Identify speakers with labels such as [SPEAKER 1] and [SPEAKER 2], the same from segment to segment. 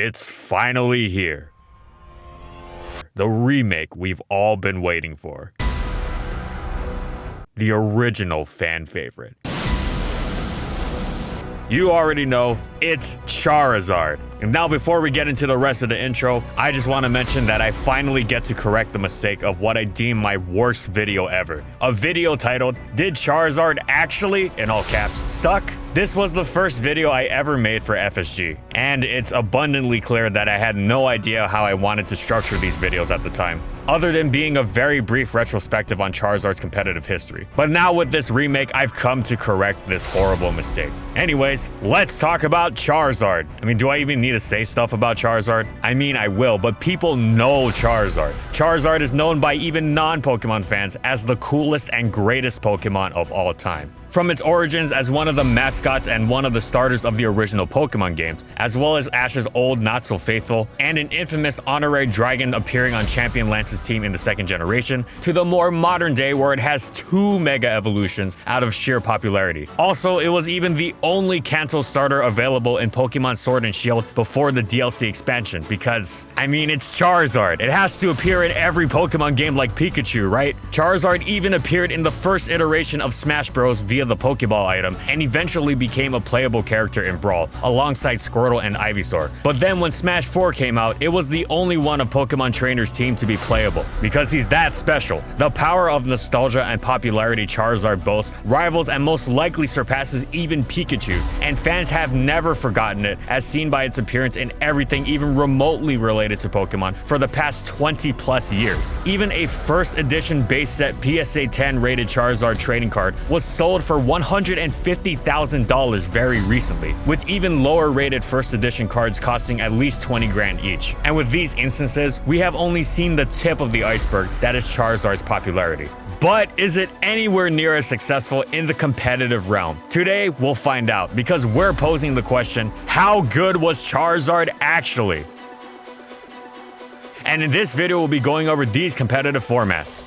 [SPEAKER 1] It's finally here. The remake we've all been waiting for. The original fan favorite. You already know, it's Charizard. And now before we get into the rest of the intro, I just want to mention that I finally get to correct the mistake of what I deem my worst video ever. A video titled, "Did Charizard actually," in all caps, suck? This was the first video I ever made for FSG, and it's abundantly clear that I had no idea how I wanted to structure these videos at the time, other than being a very brief retrospective on Charizard's competitive history. But now with this remake, I've come to correct this horrible mistake. Anyways, let's talk about Charizard. I mean, do I even need to say stuff about Charizard? I mean, I will, but people know Charizard. Charizard is known by even non-Pokemon fans as the coolest and greatest Pokemon of all time. From its origins as one of the mascots and one of the starters of the original Pokemon games, as well as Ash's old not-so-faithful, and an infamous honorary dragon appearing on Champion Lance's team in the second generation, to the more modern day where it has 2 Mega Evolutions out of sheer popularity. Also, it was even the only Kanto starter available in Pokemon Sword and Shield before the DLC expansion, because, I mean, it's Charizard. It has to appear in every Pokemon game like Pikachu, right? Charizard even appeared in the first iteration of Smash Bros. Via the Pokeball item, and eventually became a playable character in Brawl, alongside Squirtle and Ivysaur. But then when Smash 4 came out, it was the only one of Pokemon Trainer's team to be playable, because he's that special. The power of nostalgia and popularity Charizard boasts rivals and most likely surpasses even Pikachu's, and fans have never forgotten it, as seen by its appearance in everything even remotely related to Pokemon for the past 20 plus years. Even a first edition base set PSA 10 rated Charizard trading card was sold for $150,000 very recently, with even lower rated first edition cards costing at least 20 grand each. And with these instances, we have only seen the tip of the iceberg that is Charizard's popularity. But is it anywhere near as successful in the competitive realm? Today, we'll find out, because we're posing the question, how good was Charizard actually? And in this video, we'll be going over these competitive formats.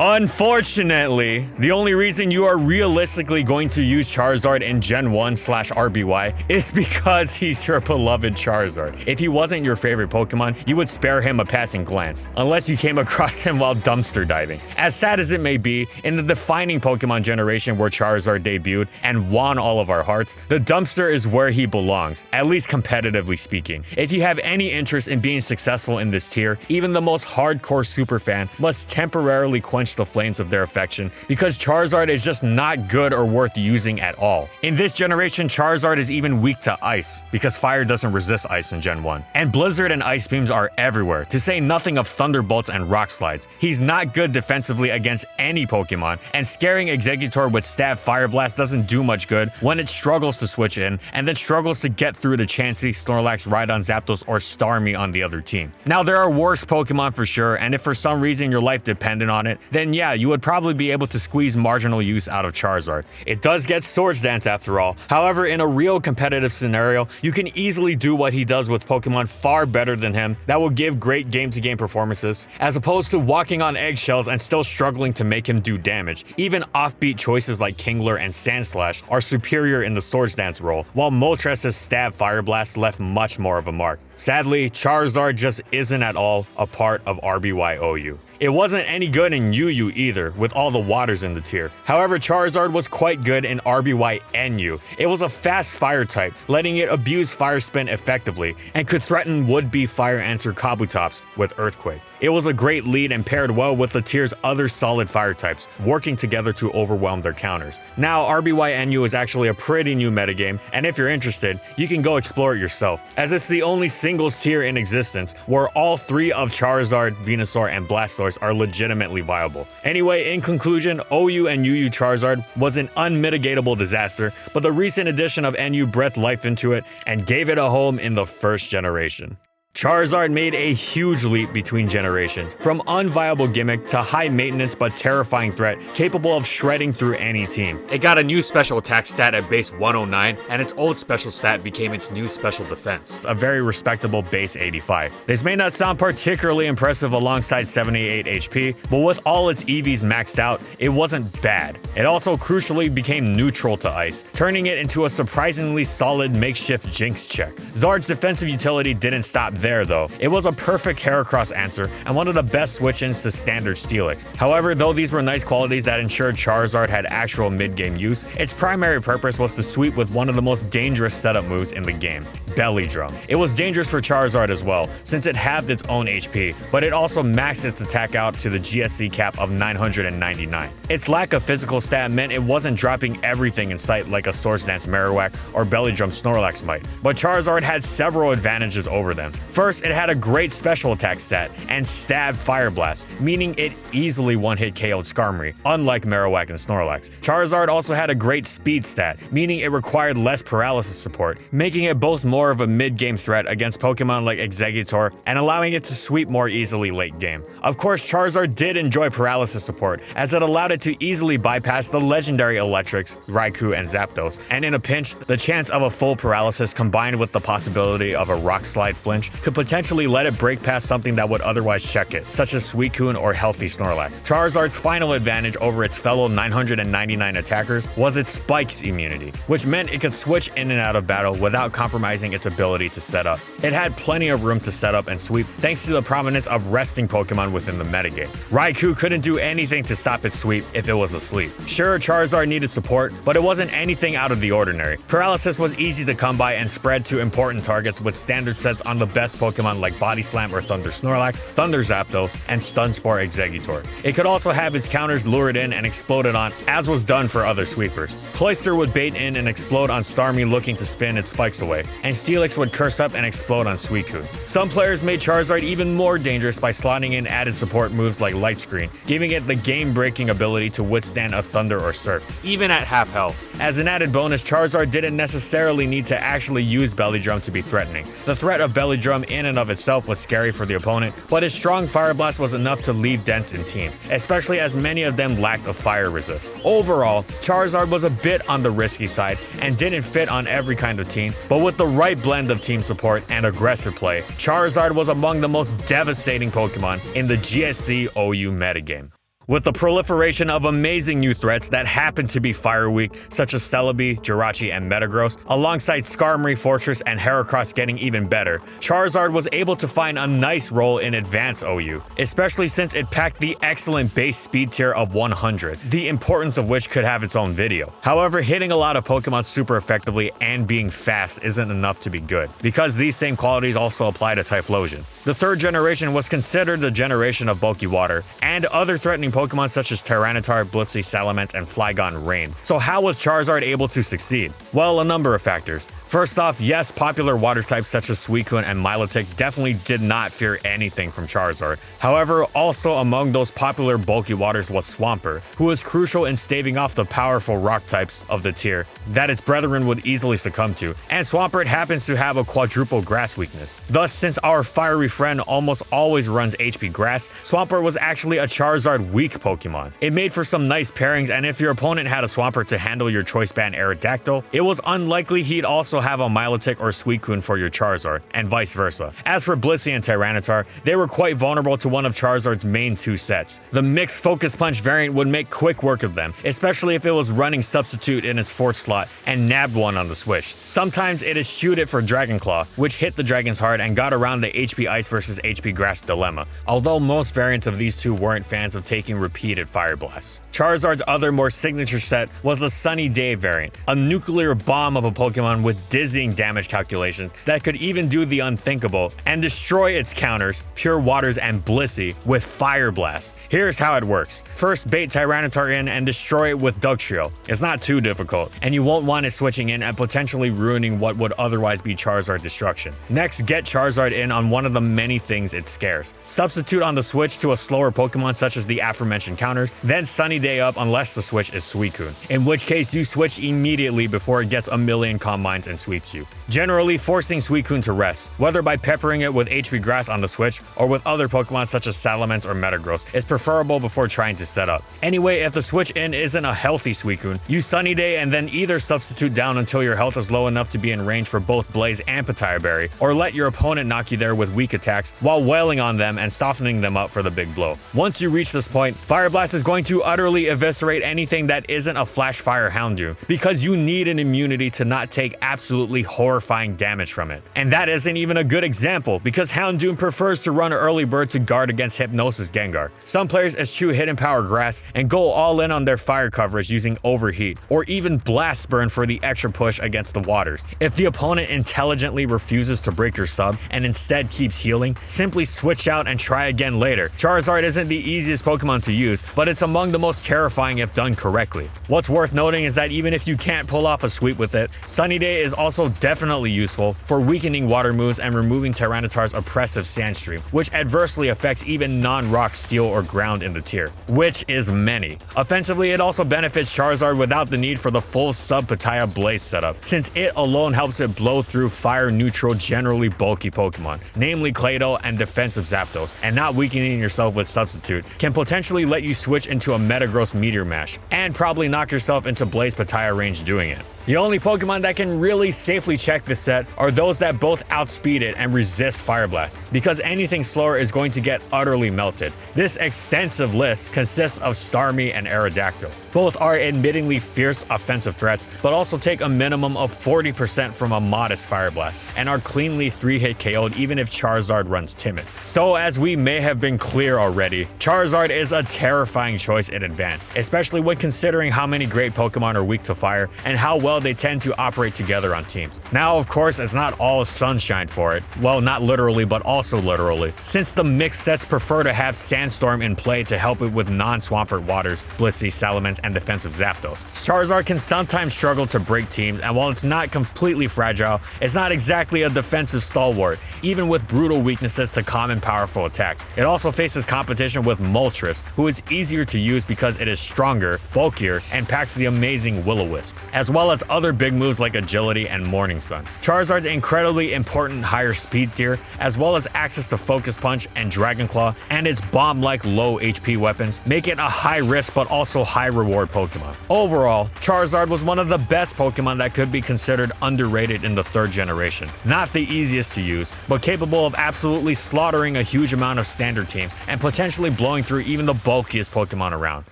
[SPEAKER 1] Unfortunately, the only reason you are realistically going to use Charizard in Gen 1/RBY is because he's your beloved Charizard. If he wasn't your favorite Pokemon, you would spare him a passing glance, unless you came across him while dumpster diving. As sad as it may be, in the defining Pokemon generation where Charizard debuted and won all of our hearts, the dumpster is where he belongs, at least competitively speaking. If you have any interest in being successful in this tier, even the most hardcore superfan must temporarily quench the flames of their affection, because Charizard is just not good or worth using at all. In this generation, Charizard is even weak to ice, because fire doesn't resist ice in Gen 1. And Blizzard and Ice Beams are everywhere, to say nothing of Thunderbolts and Rock Slides. He's not good defensively against any Pokemon, and scaring Exeggutor with Stab Fire Blast doesn't do much good when it struggles to switch in, and then struggles to get through the Chansey, Snorlax, Rhydon, Zapdos, or Starmie on the other team. Now, there are worse Pokemon for sure, and if for some reason your life depended on it, then yeah, you would probably be able to squeeze marginal use out of Charizard. It does get Swords Dance after all. However, in a real competitive scenario, you can easily do what he does with Pokemon far better than him that will give great game-to-game performances, as opposed to walking on eggshells and still struggling to make him do damage. Even offbeat choices like Kingler and Sandslash are superior in the Swords Dance role, while Moltres' Stab Fire Blast left much more of a mark. Sadly, Charizard just isn't at all a part of RBYOU. It wasn't any good in UU either, with all the waters in the tier. However, Charizard was quite good in RBYNU. It was a fast fire type, letting it abuse Fire Spin effectively, and could threaten would-be Fire Answer Kabutops with Earthquake. It was a great lead and paired well with the tier's other solid fire types, working together to overwhelm their counters. Now, RBYNU is actually a pretty new metagame, and if you're interested, you can go explore it yourself, as it's the only singles tier in existence where all 3 of Charizard, Venusaur, and Blastoise are legitimately viable. Anyway, in conclusion, OU and UU Charizard was an unmitigatable disaster, but the recent addition of NU breathed life into it and gave it a home in the first generation. Charizard made a huge leap between generations, from unviable gimmick to high maintenance but terrifying threat capable of shredding through any team. It got a new special attack stat at base 109, and its old special stat became its new special defense, a very respectable base 85. This may not sound particularly impressive alongside 78 HP, but with all its EVs maxed out, it wasn't bad. It also crucially became neutral to ice, turning it into a surprisingly solid makeshift Jinx check. Zard's defensive utility didn't stop there though. It was a perfect Heracross answer and one of the best switch-ins to standard Steelix. However, though these were nice qualities that ensured Charizard had actual mid-game use, its primary purpose was to sweep with one of the most dangerous setup moves in the game, Belly Drum. It was dangerous for Charizard as well, since it halved its own HP, but it also maxed its attack out to the GSC cap of 999. Its lack of physical stat meant it wasn't dropping everything in sight like a Swords Dance Marowak or Belly Drum Snorlax might, but Charizard had several advantages over them. First, it had a great special attack stat and Stab Fire Blast, meaning it easily one-hit KO'd Skarmory, unlike Marowak and Snorlax. Charizard also had a great speed stat, meaning it required less paralysis support, making it both more of a mid-game threat against Pokemon like Exeggutor and allowing it to sweep more easily late game. Of course, Charizard did enjoy paralysis support, as it allowed it to easily bypass the legendary electrics, Raikou and Zapdos, and in a pinch, the chance of a full paralysis combined with the possibility of a Rock Slide flinch could potentially let it break past something that would otherwise check it, such as Suicune or healthy Snorlax. Charizard's final advantage over its fellow 999 attackers was its Spikes immunity, which meant it could switch in and out of battle without compromising its ability to set up. It had plenty of room to set up and sweep thanks to the prominence of resting Pokemon within the metagame. Raikou couldn't do anything to stop its sweep if it was asleep. Sure, Charizard needed support, but it wasn't anything out of the ordinary. Paralysis was easy to come by and spread to important targets with standard sets on the best Pokemon like Body Slam or Thunder Snorlax, Thunder Zapdos, and Stun Spore Exeggutor. It could also have its counters lured in and exploded on, as was done for other sweepers. Cloyster would bait in and explode on Starmie looking to spin its spikes away, and Steelix would curse up and explode on Suicune. Some players made Charizard even more dangerous by slotting in added support moves like Light Screen, giving it the game-breaking ability to withstand a Thunder or Surf, even at half health. As an added bonus, Charizard didn't necessarily need to actually use Belly Drum to be threatening. The threat of Belly Drum in and of itself was scary for the opponent, but its strong Fire Blast was enough to leave dents in teams, especially as many of them lacked a fire resist. Overall, Charizard was a bit on the risky side and didn't fit on every kind of team, but with the right blend of team support and aggressive play, Charizard was among the most devastating Pokemon in the GSC OU metagame. With the proliferation of amazing new threats that happen to be fire weak, such as Celebi, Jirachi, and Metagross, alongside Skarmory, Fortress, and Heracross getting even better, Charizard was able to find a nice role in Advanced OU, especially since it packed the excellent base speed tier of 100, the importance of which could have its own video. However, hitting a lot of Pokemon super effectively and being fast isn't enough to be good, because these same qualities also apply to Typhlosion. The third generation was considered the generation of bulky water, and other threatening Pokemon such as Tyranitar, Blissey, Salamence, and Flygon reigned. So how was Charizard able to succeed? Well, a number of factors. First off, yes, popular water types such as Suicune and Milotic definitely did not fear anything from Charizard. However, also among those popular bulky waters was Swampert, who was crucial in staving off the powerful rock types of the tier that its brethren would easily succumb to, and Swampert happens to have a quadruple grass weakness. Thus, since our fiery friend almost always runs HP grass, Swampert was actually a Charizard weak Pokemon. It made for some nice pairings, and if your opponent had a Swampert to handle your Choice Band Aerodactyl, it was unlikely he'd also have a Milotic or Suicune for your Charizard, and vice versa. As for Blissey and Tyranitar, they were quite vulnerable to one of Charizard's main two sets. The mixed Focus Punch variant would make quick work of them, especially if it was running Substitute in its fourth slot and nabbed one on the switch. Sometimes it eschewed it for Dragon Claw, which hit the dragons hard and got around the HP Ice versus HP Grass dilemma, although most variants of these two weren't fans of taking repeated Fire Blasts. Charizard's other more signature set was the Sunny Day variant, a nuclear bomb of a Pokemon with dizzying damage calculations that could even do the unthinkable and destroy its counters, Pure Waters and Blissey, with Fire Blast. Here's how it works. First, bait Tyranitar in and destroy it with Dugtrio. It's not too difficult, and you won't want it switching in and potentially ruining what would otherwise be Charizard destruction. Next, get Charizard in on one of the many things it scares. Substitute on the switch to a slower Pokemon such as the Aphrodite aforementioned counters, then Sunny Day up unless the switch is Suicune, in which case you switch immediately before it gets a million combines and sweeps you, generally forcing Suicune to rest, whether by peppering it with HP Grass on the switch or with other Pokemon such as Salamence or Metagross is preferable before trying to set up. Anyway, if the switch in isn't a healthy Suicune, use Sunny Day and then either substitute down until your health is low enough to be in range for both Blaze and Pataya Berry, or let your opponent knock you there with weak attacks while wailing on them and softening them up for the big blow. Once you reach this point, Fire Blast is going to utterly eviscerate anything that isn't a Flash Fire Houndoom, because you need an immunity to not take absolutely horrifying damage from it. And that isn't even a good example, because Houndoom prefers to run Early Bird to guard against Hypnosis Gengar. Some players eschew Hidden Power Grass and go all in on their fire coverage using Overheat, or even Blast Burn for the extra push against the waters. If the opponent intelligently refuses to break your sub and instead keeps healing, simply switch out and try again later. Charizard isn't the easiest Pokemon to use, but it's among the most terrifying if done correctly. What's worth noting is that even if you can't pull off a sweep with it, Sunny Day is also definitely useful for weakening water moves and removing Tyranitar's oppressive Sand Stream, which adversely affects even non-rock, steel, or ground in the tier, which is many. Offensively, it also benefits Charizard without the need for the full sub-Pataya Blaze setup, since it alone helps it blow through fire-neutral, generally bulky Pokemon, namely Clado and defensive Zapdos, and not weakening yourself with Substitute can potentially let you switch into a Metagross Meteor Mash, and probably knock yourself into Blaze Pataya range doing it. The only Pokemon that can really safely check this set are those that both outspeed it and resist Fire Blast, because anything slower is going to get utterly melted. This extensive list consists of Starmie and Aerodactyl. Both are admittingly fierce offensive threats, but also take a minimum of 40% from a modest Fire Blast, and are cleanly 3-hit KO'd even if Charizard runs Timid. So as we may have been clear already, Charizard is a terrifying choice in advance, especially when considering how many great Pokemon are weak to fire and how well they tend to operate together on teams. Now, of course, it's not all sunshine for it. Well, not literally, but also literally, since the mixed sets prefer to have Sandstorm in play to help it with non-Swampert waters, Blissey, Salamence, and defensive Zapdos. Charizard can sometimes struggle to break teams, and while it's not completely fragile, it's not exactly a defensive stalwart, even with brutal weaknesses to common powerful attacks. It also faces competition with Moltres, who is easier to use because it is stronger, bulkier, and packs the amazing Will-O-Wisp, as well as other big moves like Agility and Morning Sun. Charizard's incredibly important higher speed tier, as well as access to Focus Punch and Dragon Claw, and its bomb-like low HP weapons, make it a high risk but also high reward Pokemon. Overall, Charizard was one of the best Pokemon that could be considered underrated in the 3rd generation. Not the easiest to use, but capable of absolutely slaughtering a huge amount of standard teams and potentially blowing through even the bulkiest Pokemon around.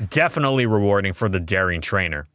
[SPEAKER 1] Definitely rewarding for the daring trainer.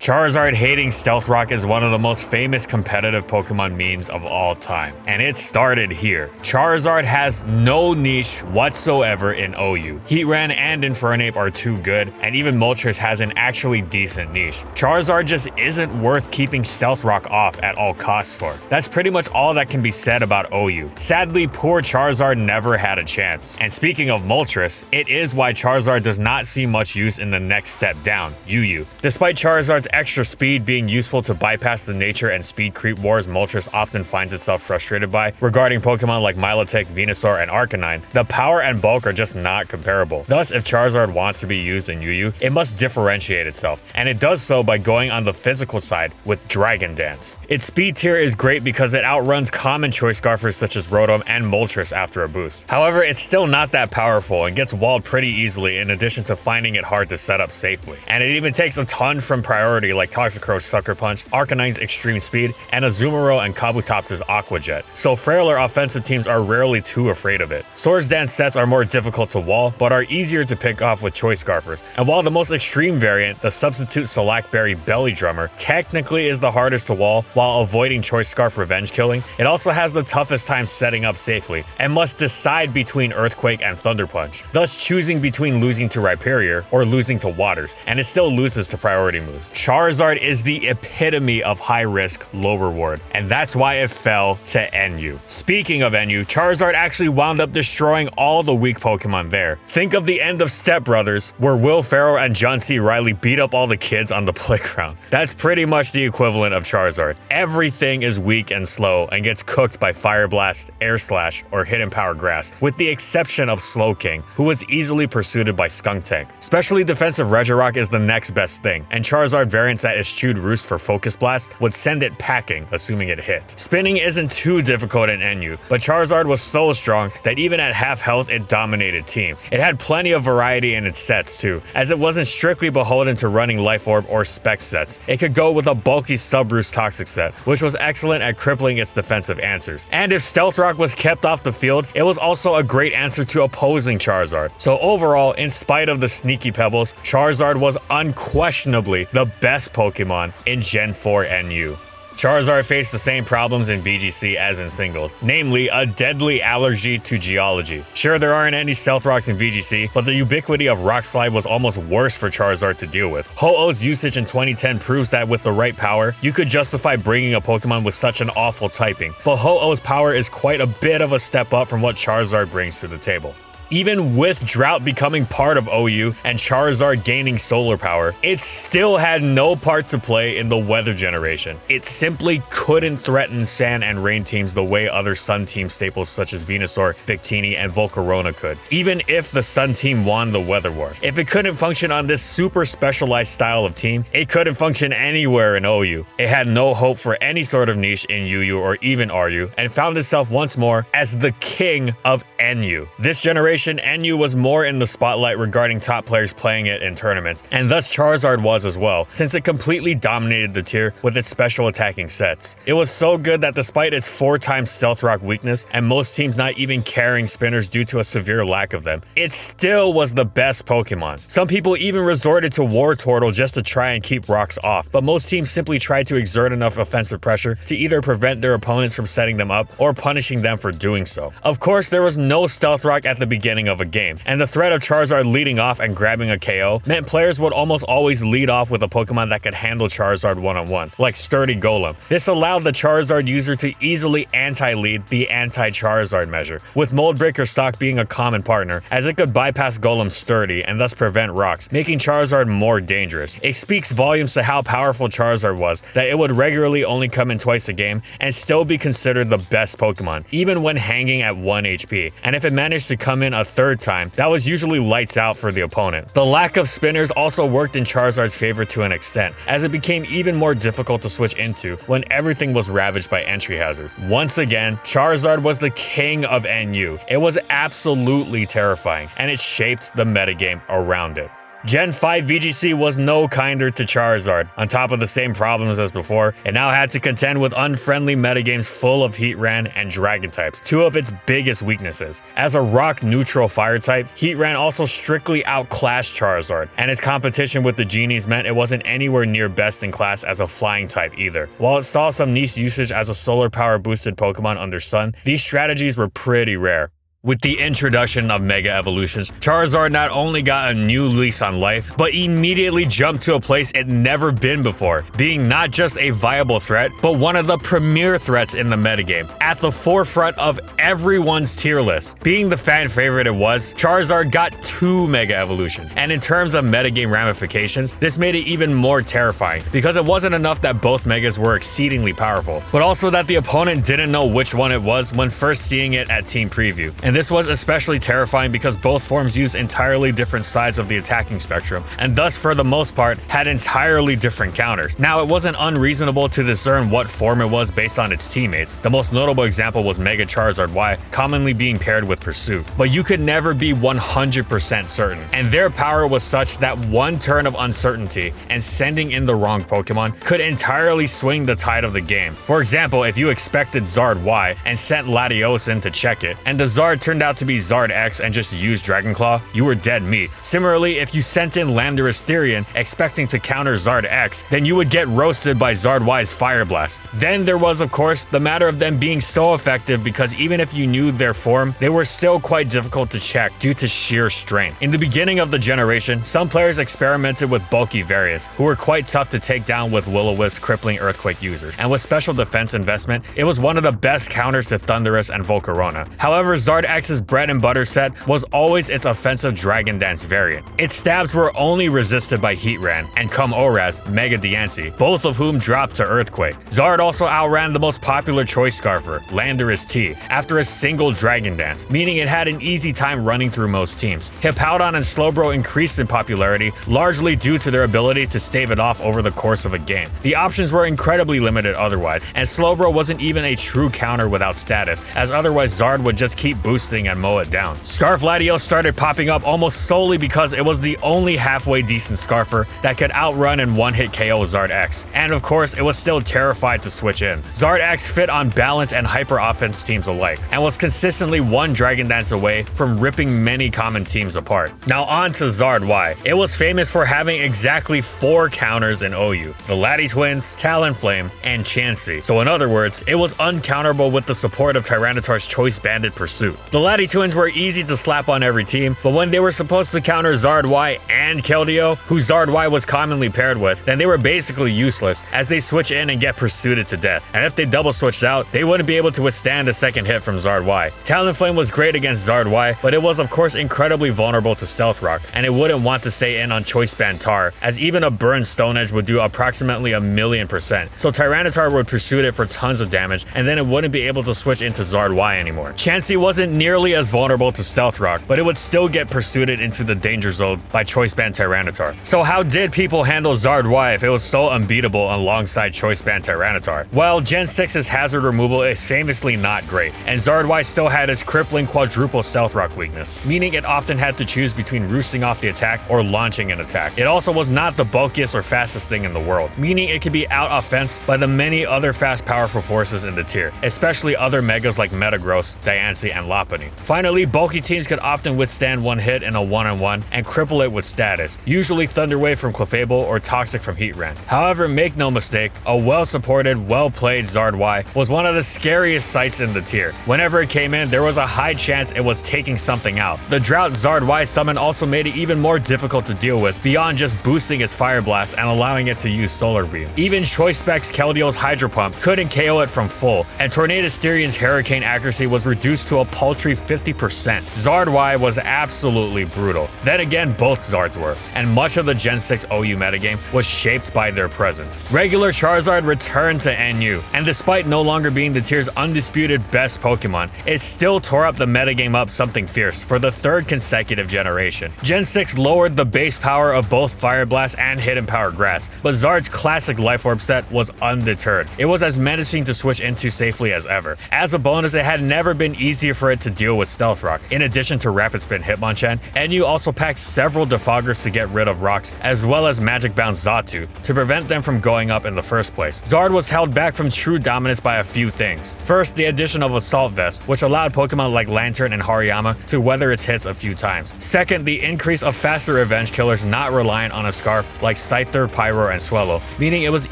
[SPEAKER 1] Charizard hating Stealth Rock is one of the most famous competitive Pokemon memes of all time, and it started here. Charizard has no niche whatsoever in OU. Heatran and Infernape are too good, and even Moltres has an actually decent niche. Charizard just isn't worth keeping Stealth Rock off at all costs for. That's pretty much all that can be said about OU. Sadly, poor Charizard never had a chance. And speaking of Moltres, it is why Charizard does not see much use in the next step down, UU. Despite Charizard's extra speed being useful to bypass the nature and speed creep wars Moltres often finds itself frustrated by regarding Pokemon like Milotic, Venusaur, and Arcanine, the power and bulk are just not comparable. Thus, if Charizard wants to be used in UU, it must differentiate itself, and it does so by going on the physical side with Dragon Dance. Its speed tier is great because it outruns common choice scarfers such as Rotom and Moltres after a boost. However, it's still not that powerful and gets walled pretty easily, in addition to finding it hard to set up safely. And it even takes a ton from priority like Toxicroak's Sucker Punch, Arcanine's Extreme Speed, and Azumarill and Kabutops' Aqua Jet, so frailer offensive teams are rarely too afraid of it. Swords Dance sets are more difficult to wall, but are easier to pick off with choice scarfers, and while the most extreme variant, the Substitute Selactberry Belly Drummer, technically is the hardest to wall while avoiding choice scarf revenge killing, it also has the toughest time setting up safely, and must decide between Earthquake and Thunder Punch, thus choosing between losing to Rhyperior or losing to Waters, and it still loses to priority moves. Charizard is the epitome of high risk, low reward, and that's why it fell to NU. Speaking of NU, Charizard actually wound up destroying all the weak Pokemon there. Think of the end of Step Brothers, where Will Ferrell and John C. Reilly beat up all the kids on the playground. That's pretty much the equivalent of Charizard. Everything is weak and slow and gets cooked by Fire Blast, Air Slash, or Hidden Power Grass, with the exception of Slowking, who was easily pursued by Skuntank. Specially defensive Regirock is the next best thing, and Charizard variants that eschewed Roost for Focus Blast would send it packing, assuming it hit. Spinning isn't too difficult in NU, but Charizard was so strong that even at half health it dominated teams. It had plenty of variety in its sets too, as it wasn't strictly beholden to running Life Orb or Spec sets. It could go with a bulky Sub-Roost Toxic set, which was excellent at crippling its defensive answers. And if Stealth Rock was kept off the field, it was also a great answer to opposing Charizard. So overall, in spite of the sneaky pebbles, Charizard was unquestionably the best Pokemon in Gen 4 NU. Charizard faced the same problems in VGC as in singles, namely a deadly allergy to geology. Sure, there aren't any Stealth Rocks in VGC, but the ubiquity of Rock Slide was almost worse for Charizard to deal with. Ho-Oh's usage in 2010 proves that with the right power, you could justify bringing a Pokemon with such an awful typing, but Ho-Oh's power is quite a bit of a step up from what Charizard brings to the table. Even with Drought becoming part of OU and Charizard gaining solar power, it still had no part to play in the weather generation. It simply couldn't threaten Sand and Rain teams the way other Sun team staples such as Venusaur, Victini, and Volcarona could, even if the Sun team won the Weather War. If it couldn't function on this super specialized style of team, it couldn't function anywhere in OU. It had no hope for any sort of niche in UU or even RU, and found itself once more as the king of NU. This generation, NU was more in the spotlight regarding top players playing it in tournaments, and thus Charizard was as well, since it completely dominated the tier with its special attacking sets. It was so good that despite its 4x Stealth Rock weakness, and most teams not even carrying spinners due to a severe lack of them, it still was the best Pokemon. Some people even resorted to Wartortle just to try and keep rocks off, but most teams simply tried to exert enough offensive pressure to either prevent their opponents from setting them up or punishing them for doing so. Of course, there was no Stealth Rock at the beginning of a game, and the threat of Charizard leading off and grabbing a KO meant players would almost always lead off with a Pokemon that could handle Charizard one-on-one, like Sturdy Golem. This allowed the Charizard user to easily anti-lead the anti-Charizard measure, with Mold Breaker stock being a common partner, as it could bypass Golem's Sturdy and thus prevent rocks, making Charizard more dangerous. It speaks volumes to how powerful Charizard was, that it would regularly only come in twice a game and still be considered the best Pokemon, even when hanging at 1 HP, and if it managed to come in a third time, that was usually lights out for the opponent. The lack of spinners also worked in Charizard's favor to an extent, as it became even more difficult to switch into when everything was ravaged by entry hazards. Once again, Charizard was the king of NU. It was absolutely terrifying, and it shaped the metagame around it. Gen 5 VGC was no kinder to Charizard. On top of the same problems as before, it now had to contend with unfriendly metagames full of Heatran and Dragon types, two of its biggest weaknesses. As a rock-neutral fire type, Heatran also strictly outclassed Charizard, and its competition with the Genies meant it wasn't anywhere near best in class as a flying type either. While it saw some niche usage as a solar power boosted Pokemon under Sun, these strategies were pretty rare. With the introduction of Mega Evolutions, Charizard not only got a new lease on life, but immediately jumped to a place it never been before, being not just a viable threat, but one of the premier threats in the metagame, at the forefront of everyone's tier list. Being the fan favorite it was, Charizard got 2 Mega Evolutions, and in terms of metagame ramifications, this made it even more terrifying, because it wasn't enough that both Megas were exceedingly powerful, but also that the opponent didn't know which one it was when first seeing it at Team Preview. And this was especially terrifying because both forms used entirely different sides of the attacking spectrum, and thus for the most part had entirely different counters. Now, it wasn't unreasonable to discern what form it was based on its teammates. The most notable example was Mega Charizard Y, commonly being paired with Pursuit, but you could never be 100% certain, and their power was such that one turn of uncertainty and sending in the wrong Pokemon could entirely swing the tide of the game. For example, if you expected Zard Y and sent Latios in to check it, and the Zard Zard turned out to be Zard X and just used Dragon Claw, you were dead meat. Similarly, if you sent in Landorus Therian expecting to counter Zard X, then you would get roasted by Zard Y's Fire Blast. Then there was, of course, the matter of them being so effective because even if you knew their form, they were still quite difficult to check due to sheer strength. In the beginning of the generation, some players experimented with bulky variants, who were quite tough to take down with Will-O-Wisp crippling Earthquake users, and with special defense investment, it was one of the best counters to Thundurus and Volcarona. However, Zard X's bread and butter set was always its offensive Dragon Dance variant. Its stabs were only resisted by Heatran and come Oraz, Mega Diancie, both of whom dropped to Earthquake. Zard also outran the most popular choice scarfer, Landorus T, after a single Dragon Dance, meaning it had an easy time running through most teams. Hippowdon and Slowbro increased in popularity, largely due to their ability to stave it off over the course of a game. The options were incredibly limited otherwise, and Slowbro wasn't even a true counter without status, as otherwise Zard would just keep boosting and mow it down. Scarf Latios started popping up almost solely because it was the only halfway decent Scarfer that could outrun and one-hit KO Zard X, and of course it was still terrified to switch in. Zard X fit on balance and hyper offense teams alike, and was consistently one Dragon Dance away from ripping many common teams apart. Now on to Zard Y. It was famous for having exactly 4 counters in OU: the Lati Twins, Talonflame, and Chansey. So in other words, it was uncounterable with the support of Tyranitar's Choice Banded Pursuit. The Lati Twins were easy to slap on every team, but when they were supposed to counter Zard Y and Keldeo, who Zard Y was commonly paired with, then they were basically useless, as they switch in and get pursued to death, and if they double switched out, they wouldn't be able to withstand a second hit from Zard Y. Talonflame was great against Zard Y, but it was of course incredibly vulnerable to Stealth Rock, and it wouldn't want to stay in on Choice Band Tar, as even a burn Stone Edge would do approximately 1,000,000%, so Tyranitar would pursue it for tons of damage, and then it wouldn't be able to switch into Zard Y anymore. Chansey wasn't nearly as vulnerable to Stealth Rock, but it would still get pursued into the danger zone by Choice Band Tyranitar. So how did people handle Zard Y if it was so unbeatable alongside Choice Band Tyranitar? Well, Gen 6's hazard removal is famously not great, and Zard Y still had its crippling quadruple Stealth Rock weakness, meaning it often had to choose between roosting off the attack or launching an attack. It also was not the bulkiest or fastest thing in the world, meaning it could be out-offensed by the many other fast powerful forces in the tier, especially other megas like Metagross, Diancie, and Lopunny. Finally, bulky teams could often withstand one hit in a one-on-one and cripple it with status, usually Thunder Wave from Clefable or Toxic from Heatran. However, make no mistake, a well-supported, well-played Zard Y was one of the scariest sights in the tier. Whenever it came in, there was a high chance it was taking something out. The Drought Zard Y summon also made it even more difficult to deal with, beyond just boosting its Fire Blast and allowing it to use Solar Beam. Even Choice Specs Keldeo's Hydro Pump couldn't KO it from full, and Tornadus Therian's Hurricane accuracy was reduced to a paltry 50%. Zard Y was absolutely brutal. Then again, both Zards were, and much of the Gen 6 OU metagame was shaped by their presence. Regular Charizard returned to NU, and despite no longer being the tier's undisputed best Pokemon, it still tore up the metagame up something fierce for the 3rd consecutive generation. Gen 6 lowered the base power of both Fire Blast and Hidden Power Grass, but Zard's classic Life Orb set was undeterred. It was as menacing to switch into safely as ever. As a bonus, it had never been easier for it to deal with Stealth Rock. In addition to Rapid Spin Hitmonchan, NU also packed several defoggers to get rid of rocks, as well as Magic Bounce Xatu, to prevent them from going up in the first place. Zard was held back from true dominance by a few things. First, the addition of Assault Vest, which allowed Pokemon like Lantern and Hariyama to weather its hits a few times. Second, the increase of faster revenge killers not reliant on a Scarf like Scyther, Pyro, and Swellow, meaning it was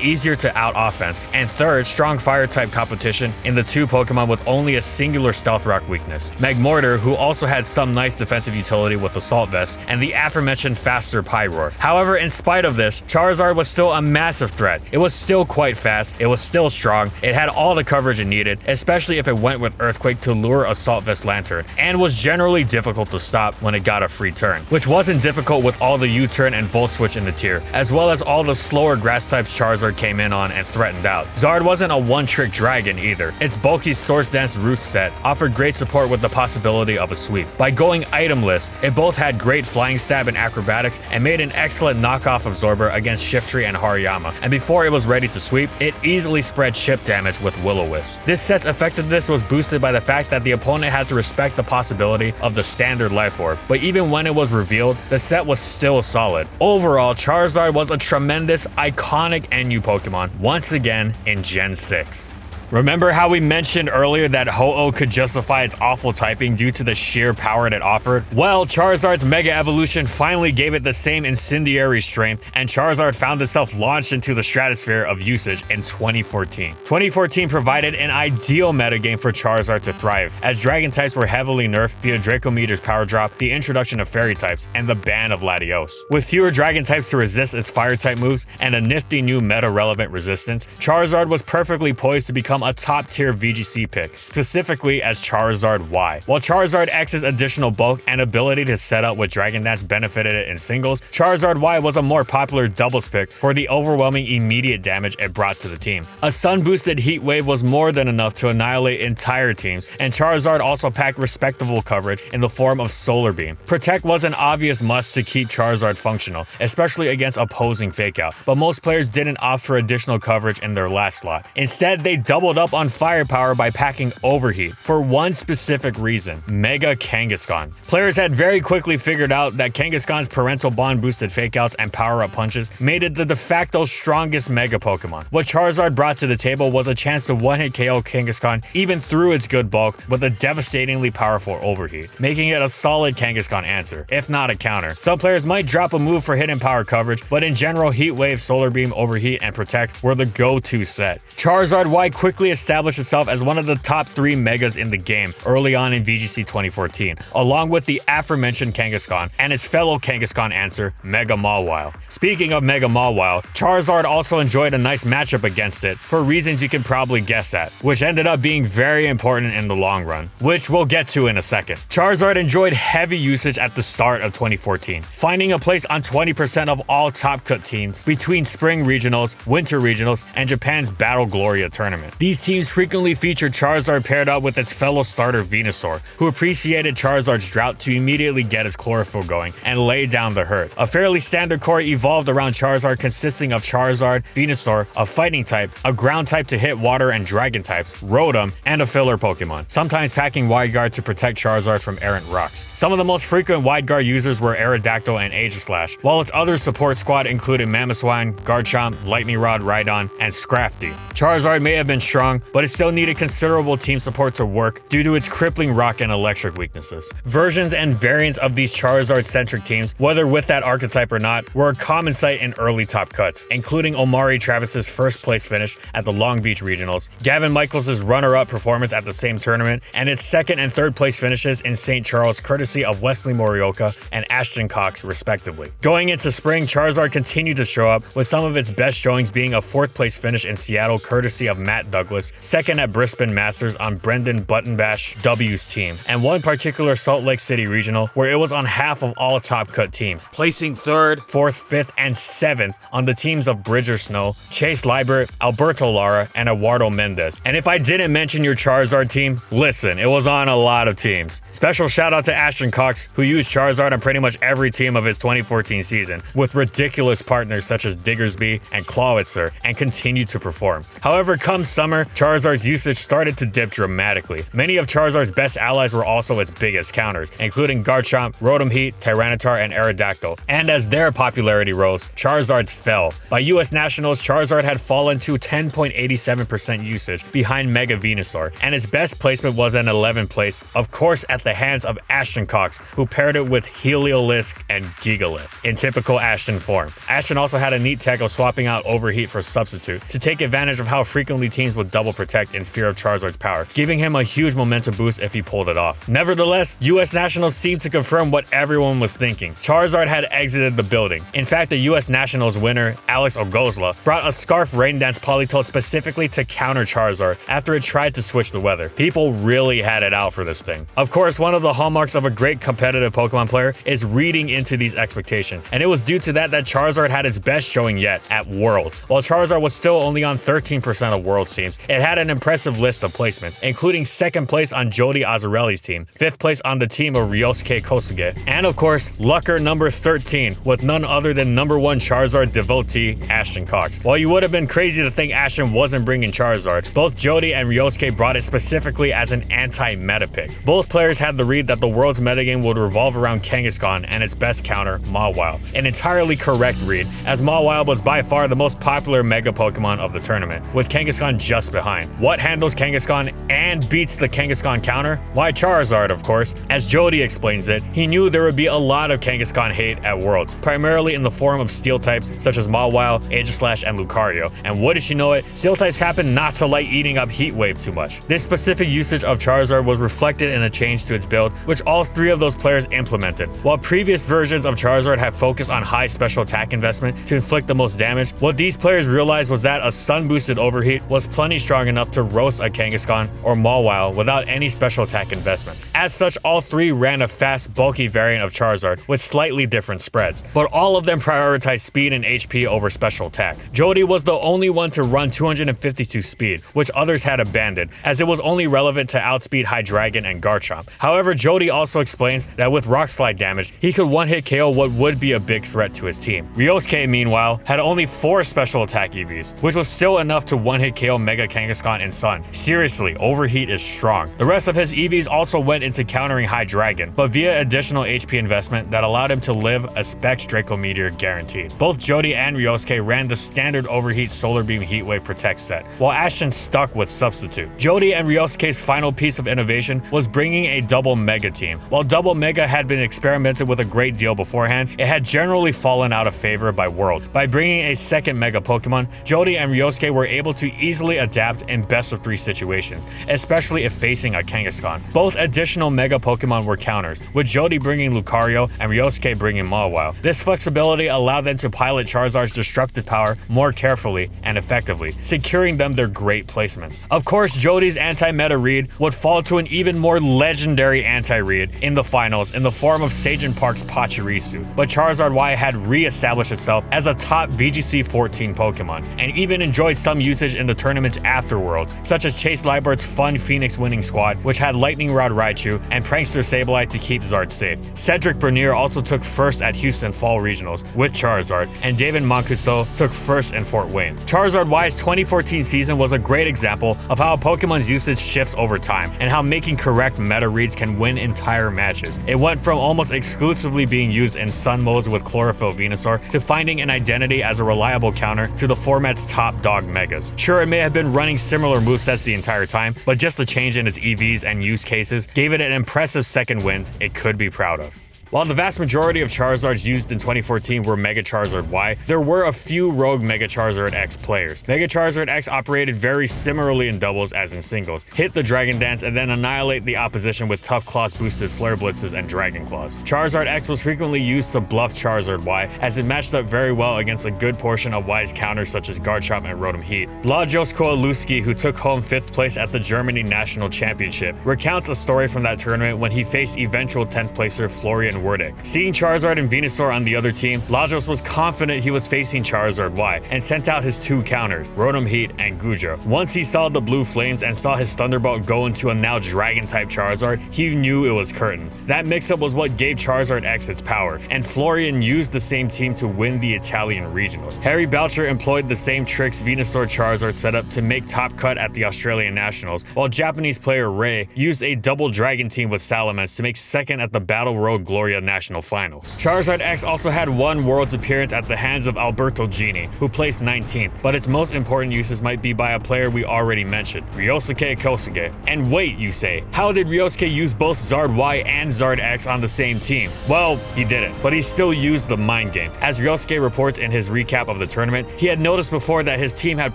[SPEAKER 1] easier to out-offense. And third, strong Fire-type competition in the 2 Pokemon with only a singular Stealth Rock weakness: Magmortar, who also had some nice defensive utility with Assault Vest, and the aforementioned faster Pyroar. However, in spite of this, Charizard was still a massive threat. It was still quite fast, it was still strong, it had all the coverage it needed, especially if it went with Earthquake to lure Assault Vest Lantern, and was generally difficult to stop when it got a free turn, which wasn't difficult with all the U-turn and Volt Switch in the tier, as well as all the slower grass types Charizard came in on and threatened out. Zard wasn't a one-trick dragon either. Its bulky Swords Dance Roost set offered great support with the possibility of a sweep. By going itemless, it both had great Flying Stab and Acrobatics and made an excellent knockoff of Zorber against Shiftry and Hariyama, and before it was ready to sweep, it easily spread chip damage with Will-O-Wisp. This set's effectiveness was boosted by the fact that the opponent had to respect the possibility of the standard Life Orb, but even when it was revealed, the set was still solid. Overall, Charizard was a tremendous, iconic NU Pokemon once again in Gen 6. Remember how we mentioned earlier that Ho-Oh could justify its awful typing due to the sheer power it offered? Well, Charizard's Mega Evolution finally gave it the same incendiary strength, and Charizard found itself launched into the stratosphere of usage in 2014. 2014 provided an ideal metagame for Charizard to thrive, as Dragon types were heavily nerfed via Dracometer's power drop, the introduction of Fairy types, and the ban of Latios. With fewer Dragon types to resist its Fire type moves, and a nifty new meta-relevant resistance, Charizard was perfectly poised to become a top-tier VGC pick, specifically as Charizard Y. While Charizard X's additional bulk and ability to set up with Dragon Dance benefited it in singles, Charizard Y was a more popular doubles pick for the overwhelming immediate damage it brought to the team. A sun-boosted Heat Wave was more than enough to annihilate entire teams, and Charizard also packed respectable coverage in the form of Solar Beam. Protect was an obvious must to keep Charizard functional, especially against opposing Fake Out, but most players didn't opt for additional coverage in their last slot. Instead, they doubled up on firepower by packing Overheat for one specific reason: Mega Kangaskhan. Players had very quickly figured out that Kangaskhan's parental bond boosted Fake Outs and power-up punches made it the de facto strongest Mega Pokemon. What Charizard brought to the table was a chance to one-hit KO Kangaskhan even through its good bulk with a devastatingly powerful Overheat, making it a solid Kangaskhan answer, if not a counter. Some players might drop a move for hidden power coverage, but in general, Heat Wave, Solar Beam, Overheat, and Protect were the go-to set. Charizard Y quickly established itself as one of the top 3 Megas in the game early on in VGC 2014, along with the aforementioned Kangaskhan and its fellow Kangaskhan answer, Mega Mawile. Speaking of Mega Mawile, Charizard also enjoyed a nice matchup against it for reasons you can probably guess at, which ended up being very important in the long run, which we'll get to in a second. Charizard enjoyed heavy usage at the start of 2014, finding a place on 20% of all top cut teams between Spring Regionals, Winter Regionals, and Japan's Battle Gloria tournament. These teams frequently featured Charizard paired up with its fellow starter Venusaur, who appreciated Charizard's drought to immediately get its chlorophyll going and lay down the hurt. A fairly standard core evolved around Charizard consisting of Charizard, Venusaur, a fighting type, a ground type to hit water and dragon types, Rotom, and a filler Pokemon, sometimes packing Wide Guard to protect Charizard from errant rocks. Some of the most frequent Wide Guard users were Aerodactyl and Aegislash, while its other support squad included Mamoswine, Garchomp, Lightning Rod, Rhydon, and Scrafty. Charizard may have been strong, but it still needed considerable team support to work due to its crippling rock and electric weaknesses. Versions and variants of these Charizard-centric teams, whether with that archetype or not, were a common sight in early top cuts, including Omari Travis's first place finish at the Long Beach Regionals, Gavin Michaels' runner-up performance at the same tournament, and its second and third place finishes in St. Charles courtesy of Wesley Morioka and Ashton Cox, respectively. Going into spring, Charizard continued to show up, with some of its best showings being a 4th place finish in Seattle courtesy of Matt Douglas, second at Brisbane Masters on Brendan Buttonbash W's team, and one particular Salt Lake City Regional where it was on half of all top cut teams, placing 3rd, 4th, 5th, and 7th on the teams of Bridger Snow, Chase Liebert, Alberto Lara, and Eduardo Mendez. And if I didn't mention your Charizard team, listen, it was on a lot of teams. Special shout out to Ashton Cox, who used Charizard on pretty much every team of his 2014 season, with ridiculous partners such as Diggersby and Clawitzer, and continued to perform. However, come summer, Charizard's usage started to dip dramatically. Many of Charizard's best allies were also its biggest counters, including Garchomp, Rotom Heat, Tyranitar, and Aerodactyl. And as their popularity rose, Charizard's fell. By US Nationals, Charizard had fallen to 10.87% usage behind Mega Venusaur, and its best placement was an 11th place, of course at the hands of Ashton Cox, who paired it with Heliolisk and Gigalith in typical Ashton form. Ashton also had a neat tech of swapping out Overheat for Substitute to take advantage of how frequently teams would double protect in fear of Charizard's power, giving him a huge momentum boost if he pulled it off. Nevertheless, US Nationals seemed to confirm what everyone was thinking. Charizard had exited the building. In fact, the US Nationals winner, Alex Ogosla, brought a Scarf Rain Dance Politoed specifically to counter Charizard after it tried to switch the weather. People really had it out for this thing. Of course, one of the hallmarks of a great competitive Pokemon player is reading into these expectations, and it was due to that Charizard had its best showing yet at Worlds. While Charizard was still only on 13% of Worlds teams, it had an impressive list of placements, including 2nd place on Jody Azzarelli's team, 5th place on the team of Ryosuke Kosuge, and of course, Lucker number 13 with none other than number 1 Charizard devotee, Ashton Cox. While you would have been crazy to think Ashton wasn't bringing Charizard, both Jody and Ryosuke brought it specifically as an anti-meta pick. Both players had the read that the World's metagame would revolve around Kangaskhan and its best counter, Mawile. An entirely correct read, as Mawile was by far the most popular Mega Pokemon of the tournament, with Kangaskhan just just behind. What handles Kangaskhan and beats the Kangaskhan counter? Why, Charizard, of course. As Jody explains it, he knew there would be a lot of Kangaskhan hate at Worlds, primarily in the form of steel types such as Mawile, Aegislash, and Lucario. And wouldn't you know it, steel types happen not to like eating up Heat Wave too much. This specific usage of Charizard was reflected in a change to its build, which all three of those players implemented. While previous versions of Charizard have focused on high special attack investment to inflict the most damage, what these players realized was that a sun boosted overheat was plenty strong enough to roast a Kangaskhan or Mawile without any special attack investment. As such, all three ran a fast, bulky variant of Charizard with slightly different spreads, but all of them prioritized speed and HP over special attack. Jody was the only one to run 252 speed, which others had abandoned, as it was only relevant to outspeed Hydreigon and Garchomp. However, Jody also explains that with Rock Slide damage, he could one-hit KO what would be a big threat to his team. Ryosuke, meanwhile, had only 4 special attack EVs, which was still enough to one-hit KO Mega Kangaskhan in Sun. Seriously, overheat is strong. The rest of his EVs also went into countering Hydreigon, but via additional HP investment that allowed him to live a Specs Draco Meteor guaranteed. Both Jody and Ryosuke ran the standard overheat Solar Beam Heat Wave Protect set, while Ashton stuck with Substitute. Jody and Ryosuke's final piece of innovation was bringing a double Mega team. While double Mega had been experimented with a great deal beforehand, it had generally fallen out of favor by World. By bringing a second Mega Pokemon, Jody and Ryosuke were able to easily adapt in best of 3 situations, especially if facing a Kangaskhan. Both additional Mega Pokemon were counters, with Jody bringing Lucario and Ryosuke bringing Mawile. This flexibility allowed them to pilot Charizard's destructive power more carefully and effectively, securing them their great placements. Of course, Jody's anti-meta read would fall to an even more legendary anti-read in the finals in the form of Sajin Park's Pachirisu, but Charizard Y had re-established itself as a top VGC 14 Pokemon, and even enjoyed some usage in the tournaments afterwards, such as Chase Libart's fun Phoenix winning squad, which had Lightning Rod Raichu and Prankster Sableye to keep Zard safe. Cedric Bernier also took first at Houston Fall Regionals with Charizard, and David Mancuso took first in Fort Wayne. Charizard Y's 2014 season was a great example of how a Pokemon's usage shifts over time, and how making correct meta reads can win entire matches. It went from almost exclusively being used in Sun modes with Chlorophyll Venusaur to finding an identity as a reliable counter to the format's top dog Megas. Sure, it may have been running similar movesets the entire time, but just the change in its EVs and use cases gave it an impressive second wind it could be proud of. While the vast majority of Charizards used in 2014 were Mega Charizard Y, there were a few rogue Mega Charizard X players. Mega Charizard X operated very similarly in doubles as in singles, hit the Dragon Dance and then annihilate the opposition with Tough Claws boosted Flare Blitzes and Dragon Claws. Charizard X was frequently used to bluff Charizard Y, as it matched up very well against a good portion of Y's counters such as Garchomp and Rotom Heat. Lajos Koaluski, who took home 5th place at the Germany National Championship, recounts a story from that tournament when he faced eventual 10th placer Florian Werdick. Seeing Charizard and Venusaur on the other team, Lajos was confident he was facing Charizard Y and sent out his 2 counters, Rotom Heat and Gujo. Once he saw the blue flames and saw his Thunderbolt go into a now Dragon-type Charizard, he knew it was curtains. That mix-up was what gave Charizard X its power, and Florian used the same team to win the Italian regionals. Harry Boucher employed the same tricks Venusaur Charizard set up to make top cut at the Australian Nationals, while Japanese player Ray used a double Dragon team with Salamence to make second at the Battle Road Gloria National Finals. Charizard X also had one Worlds appearance at the hands of Alberto Gini, who placed 19th, but its most important uses might be by a player we already mentioned, Ryosuke Kosuge. And wait, you say, how did Ryosuke use both Zard Y and Zard X on the same team? Well, he didn't, but he still used the mind game. As Ryosuke reports in his recap of the tournament, he had noticed before that his team had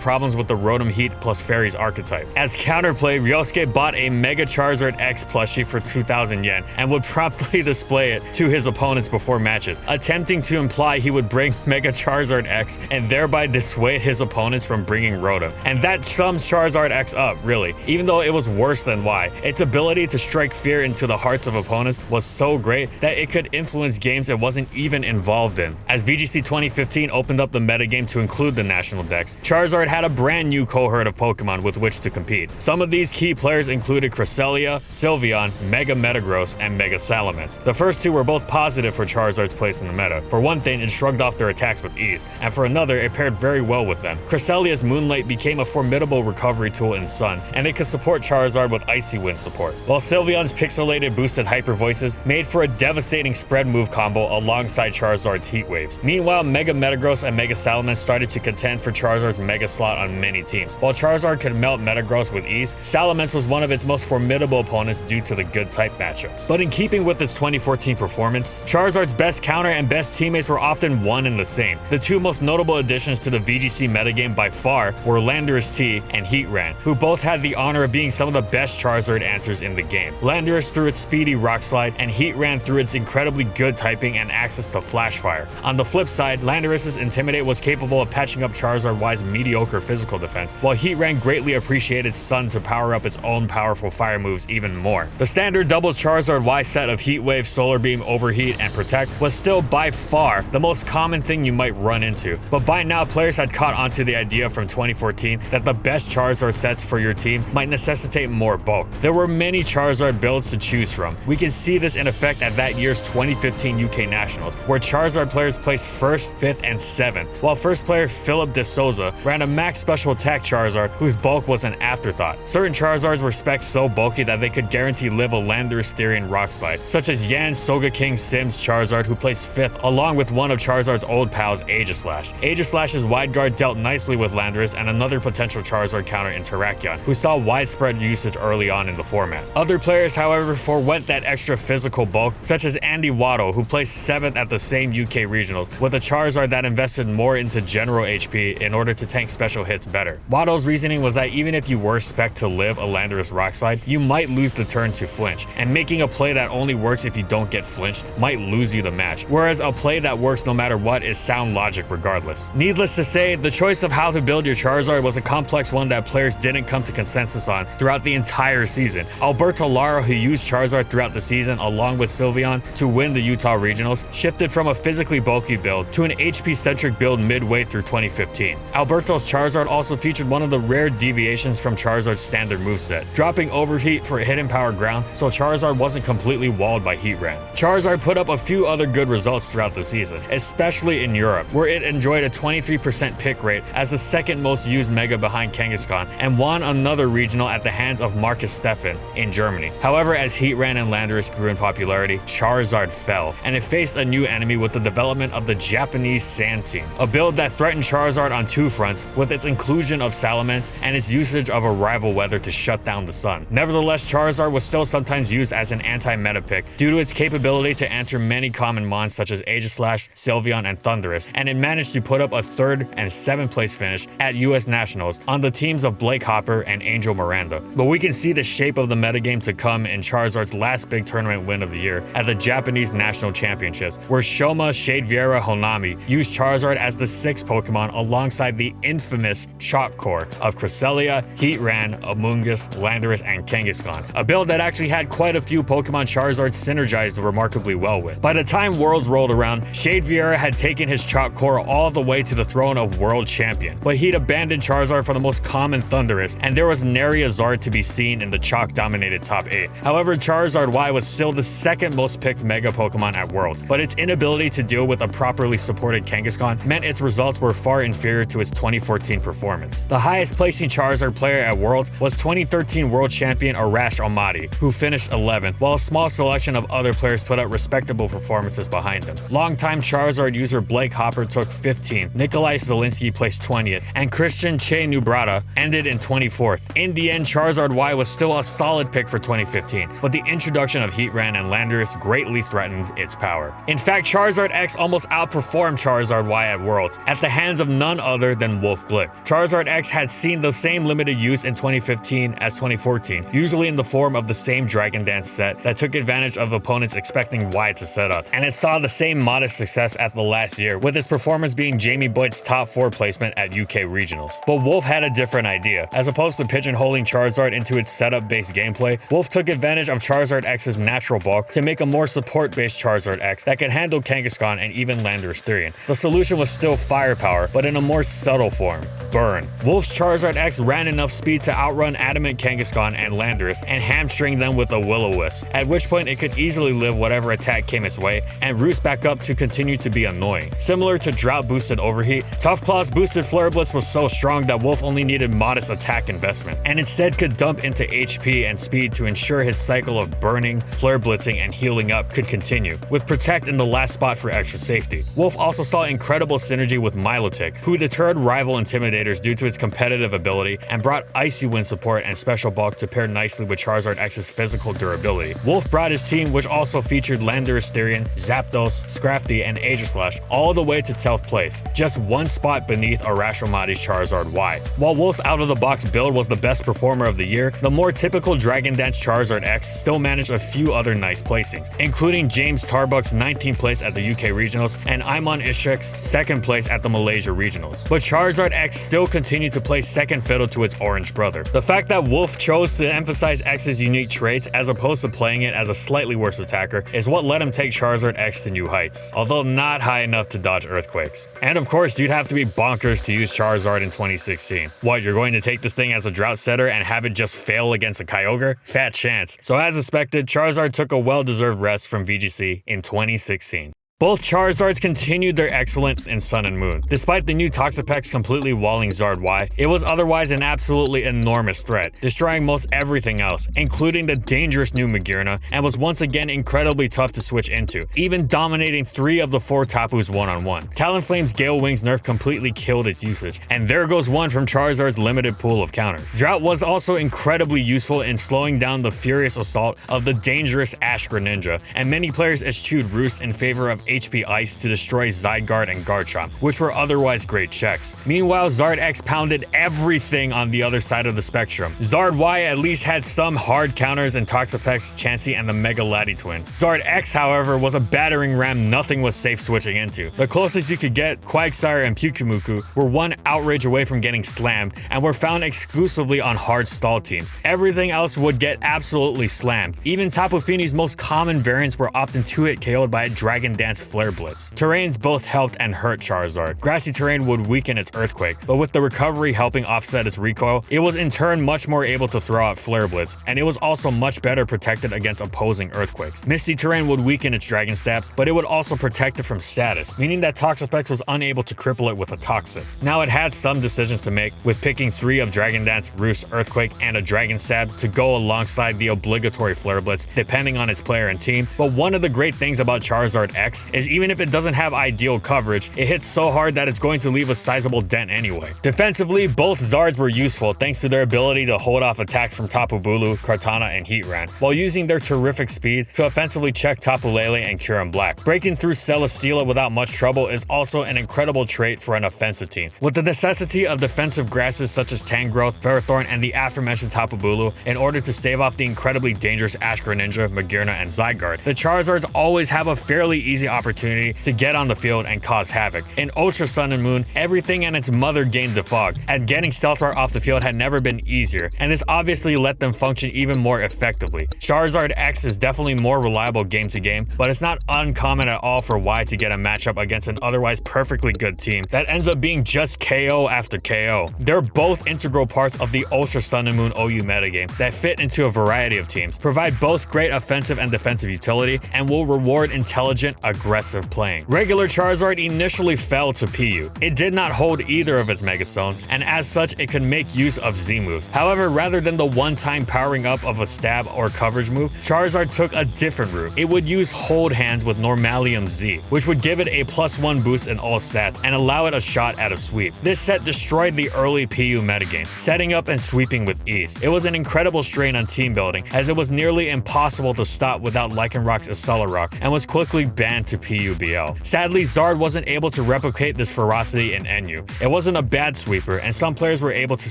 [SPEAKER 1] problems with the Rotom Heat plus Fairies archetype. As counterplay, Ryosuke bought a Mega Charizard X plushie for 2,000 yen and would promptly display it to his opponents before matches, attempting to imply he would bring Mega Charizard X and thereby dissuade his opponents from bringing Rotom. And that sums Charizard X up, really. Even though it was worse than Y, its ability to strike fear into the hearts of opponents was so great that it could influence games it wasn't even involved in. As VGC 2015 opened up the metagame to include the national decks, Charizard had a brand new cohort of Pokemon with which to compete. Some of these key players included Cresselia, Sylveon, Mega Metagross, and Mega Salamence. The first 2 were both positive for Charizard's place in the meta. For one thing, it shrugged off their attacks with ease, and for another, it paired very well with them. Cresselia's Moonlight became a formidable recovery tool in Sun, and it could support Charizard with Icy Wind support, while Sylveon's pixelated boosted Hyper Voices made for a devastating spread move combo alongside Charizard's Heat Waves. Meanwhile, Mega Metagross and Mega Salamence started to contend for Charizard's Mega slot on many teams. While Charizard could melt Metagross with ease, Salamence was one of its most formidable opponents due to the good type matchups. But in keeping with its 2014 performance, Charizard's best counter and best teammates were often one and the same. The two most notable additions to the VGC metagame by far were Landorus T and Heatran, who both had the honor of being some of the best Charizard answers in the game. Landorus through its speedy Rock Slide, and Heatran through its incredibly good typing and access to Flash Fire. On the flip side, Landorus's Intimidate was capable of patching up Charizard-wise mediocre physical defense, while Heatran greatly appreciated Sun to power up its own powerful fire moves even more. The standard doubles Charizard-wise set of Heat Wave, Solar Beam, Overheat, and Protect was still by far the most common thing you might run into, but by now players had caught onto the idea from 2014 that the best Charizard sets for your team might necessitate more bulk. There were many Charizard builds to choose from. We can see this in effect at that year's 2015 UK Nationals, where Charizard players placed 1st, 5th, and 7th, while first player Philip De Souza ran a max special attack Charizard whose bulk was an afterthought. Certain Charizards were specced so bulky that they could guarantee live a Landorus Therian Rock Slide, such as Yan's Sogeking Sims Charizard, who placed 5th, along with one of Charizard's old pals, Aegislash. Aegislash's wide guard dealt nicely with Landorus and another potential Charizard counter in Terrakion, who saw widespread usage early on in the format. Other players, however, forewent that extra physical bulk, such as Andy Waddle, who placed 7th at the same UK regionals, with a Charizard that invested more into general HP in order to tank special hits better. Waddle's reasoning was that even if you were spec'd to live a Landorus Rock Slide, you might lose the turn to flinch, and making a play that only works if you don't get flinched might lose you the match, whereas a play that works no matter what is sound logic regardless. Needless to say, the choice of how to build your Charizard was a complex one that players didn't come to consensus on throughout the entire season. Alberto Lara, who used Charizard throughout the season along with Sylveon to win the Utah Regionals, shifted from a physically bulky build to an HP-centric build midway through 2015. Alberto's Charizard also featured one of the rare deviations from Charizard's standard moveset, dropping Overheat for Hidden Power Ground, so Charizard wasn't completely walled by Heatran. Charizard put up a few other good results throughout the season, especially in Europe, where it enjoyed a 23% pick rate as the second most used Mega behind Kangaskhan, and won another regional at the hands of Marcus Steffen in Germany. However, as Heatran and Landorus grew in popularity, Charizard fell, and it faced a new enemy with the development of the Japanese Sand Team, a build that threatened Charizard on two fronts, with its inclusion of Salamence and its usage of Arrival Weather to shut down the sun. Nevertheless, Charizard was still sometimes used as an anti-meta pick due to its capability to answer many common mons such as Aegislash, Sylveon, and Thundurus, and it managed to put up a 3rd and 7th place finish at US Nationals on the teams of Blake Hopper and Angel Miranda. But we can see the shape of the metagame to come in Charizard's last big tournament win of the year at the Japanese National Championships, where Shoma Shadeviera Honami used Charizard as the 6th Pokemon alongside the infamous Chalk Core of Cresselia, Heatran, Amoonguss, Landorus, and Kangaskhan, a build that actually had quite a few Pokemon Charizard synergized remarkably well with. By the time Worlds rolled around, Shadeviera had taken his Chalk Core all the way to the throne of World Champion, but he'd abandoned Charizard for the most common Thundurus, and there was nary a Zard to be seen in the Chalk-dominated top 8. However, Charizard Y was still the second most picked Mega Pokemon at Worlds, but its inability to deal with a properly supported Kangaskhan meant its results were far inferior to its 2014 performance. The highest placing Charizard player at Worlds was 2013 World Champion Arash Almaty, who finished 11th, while a small selection of other players put up respectable performances behind him. Longtime Charizard user Blake Hopper took 15th, Nikolai Zelinsky placed 20th, and Christian Che Nubrata ended in 24th. In the end, Charizard Y was still a solid pick for 2015, but the introduction of Heatran and Landorus greatly threatened its power. In fact, Charizard X almost outperformed Charizard Y at Worlds, at the hands of none other than Wolf Glick. Charizard X had seen the same limited use in 2015 as 2014, usually in the form of the same Dragon Dance set that took advantage of opponents expecting Y to set up, and it saw the same modest success at the last year, with its performance being Jamie Boyd's top 4 placement at UK Regionals. But Wolf had a different idea. As opposed to pigeonholing Charizard into its setup-based gameplay, Wolf took advantage of Charizard X's natural bulk to make a more support-based Charizard X that could handle Kangaskhan and even Landorus Therian. The solution was still firepower, but in a more subtle form: burn. Wolf's Charizard X ran enough speed to outrun Adamant Kangaskhan and Landorus and hamstring them with a Will-O-Wisp, at which point it could easily live whatever attack came its way, and roost back up to continue to be annoying. Similar to Drought boosted Overheat, Tough Claws boosted Flare Blitz was so strong that Wolf only needed modest attack investment, and instead could dump into HP and speed to ensure his cycle of burning, Flare Blitzing, and healing up could continue, with Protect in the last spot for extra safety. Wolf also saw incredible synergy with Milotic, who deterred rival Intimidators due to its competitive ability and brought Icy Wind support and special bulk to pair nicely with Charizard X's physical durability. Wolf brought his team, which also featured Landorus Therian, Zapdos, Scrafty, and Aegislash, all the way to 10th place, just one spot beneath Arashomati's Charizard Y. While Wolf's out-of-the-box build was the best performer of the year, the more typical Dragon Dance Charizard X still managed a few other nice placings, including James Tarbuck's 19th place at the UK Regionals and Imon Ishrek's 2nd place at the Malaysia Regionals. But Charizard X still continued to play second fiddle to its orange brother. The fact that Wolf chose to emphasize X's unique traits as opposed to playing it as a slightly worse attacker is what let him take Charizard X to new heights, although not high enough to dodge Earthquakes. And of course, you'd have to be bonkers to use Charizard in 2016. What, you're going to take this thing as a drought setter and have it just fail against a Kyogre? Fat chance. So as expected, Charizard took a well-deserved rest from VGC in 2016. Both Charizards continued their excellence in Sun and Moon. Despite the new Toxapex completely walling Zard Y, it was otherwise an absolutely enormous threat, destroying most everything else, including the dangerous new Magearna, and was once again incredibly tough to switch into, even dominating 3 of the 4 Tapus one-on-one. Talonflame's Gale Wings nerf completely killed its usage, and there goes one from Charizard's limited pool of counters. Drought was also incredibly useful in slowing down the furious assault of the dangerous Ash Greninja, and many players eschewed Roost in favor of HP Ice to destroy Zygarde and Garchomp, which were otherwise great checks. Meanwhile, Zard X pounded everything on the other side of the spectrum. Zard Y at least had some hard counters in Toxapex, Chansey, and the Mega Lati twins. Zard X, however, was a battering ram nothing was safe switching into. The closest you could get, Quagsire and Pyukumuku, were one outrage away from getting slammed and were found exclusively on hard stall teams. Everything else would get absolutely slammed. Even Tapu Fini's most common variants were often 2-hit KO'd by a Dragon Dance Flare Blitz. Terrains both helped and hurt Charizard. Grassy terrain would weaken its Earthquake, but with the recovery helping offset its recoil, it was in turn much more able to throw out Flare Blitz, and it was also much better protected against opposing Earthquakes. Misty terrain would weaken its Dragon Stabs, but it would also protect it from status, meaning that Toxapex was unable to cripple it with a Toxic. Now it had some decisions to make, with picking 3 of Dragon Dance, Roost, Earthquake, and a Dragon Stab to go alongside the obligatory Flare Blitz, depending on its player and team. But one of the great things about Charizard X is even if it doesn't have ideal coverage, it hits so hard that it's going to leave a sizable dent anyway. Defensively, both Zards were useful thanks to their ability to hold off attacks from Tapu Bulu, Kartana, and Heatran, while using their terrific speed to offensively check Tapu Lele and Kyurem Black. Breaking through Celesteela without much trouble is also an incredible trait for an offensive team. With the necessity of defensive grasses such as Tangrowth, Ferrothorn, and the aforementioned Tapu Bulu in order to stave off the incredibly dangerous Ash Greninja, Magearna, and Zygarde, the Charizards always have a fairly easy opportunity to get on the field and cause havoc. In Ultra Sun and Moon, everything and its mother gained defog, and getting Stealth Rock off the field had never been easier, and this obviously let them function even more effectively. Charizard X is definitely more reliable game to game, but it's not uncommon at all for Y to get a matchup against an otherwise perfectly good team that ends up being just KO after KO. They're both integral parts of the Ultra Sun and Moon OU metagame that fit into a variety of teams, provide both great offensive and defensive utility, and will reward intelligent, aggressive playing. Regular Charizard initially fell to PU. It did not hold either of its Mega Stones, and as such, it could make use of Z moves. However, rather than the one-time powering up of a stab or coverage move, Charizard took a different route. It would use Hold Hands with Normalium Z, which would give it a +1 boost in all stats and allow it a shot at a sweep. This set destroyed the early PU metagame, setting up and sweeping with ease. It was an incredible strain on team building, as it was nearly impossible to stop without Lycanroc's Accelerock, and was quickly banned to PUBL. Sadly, Zard wasn't able to replicate this ferocity in NU. It wasn't a bad sweeper, and some players were able to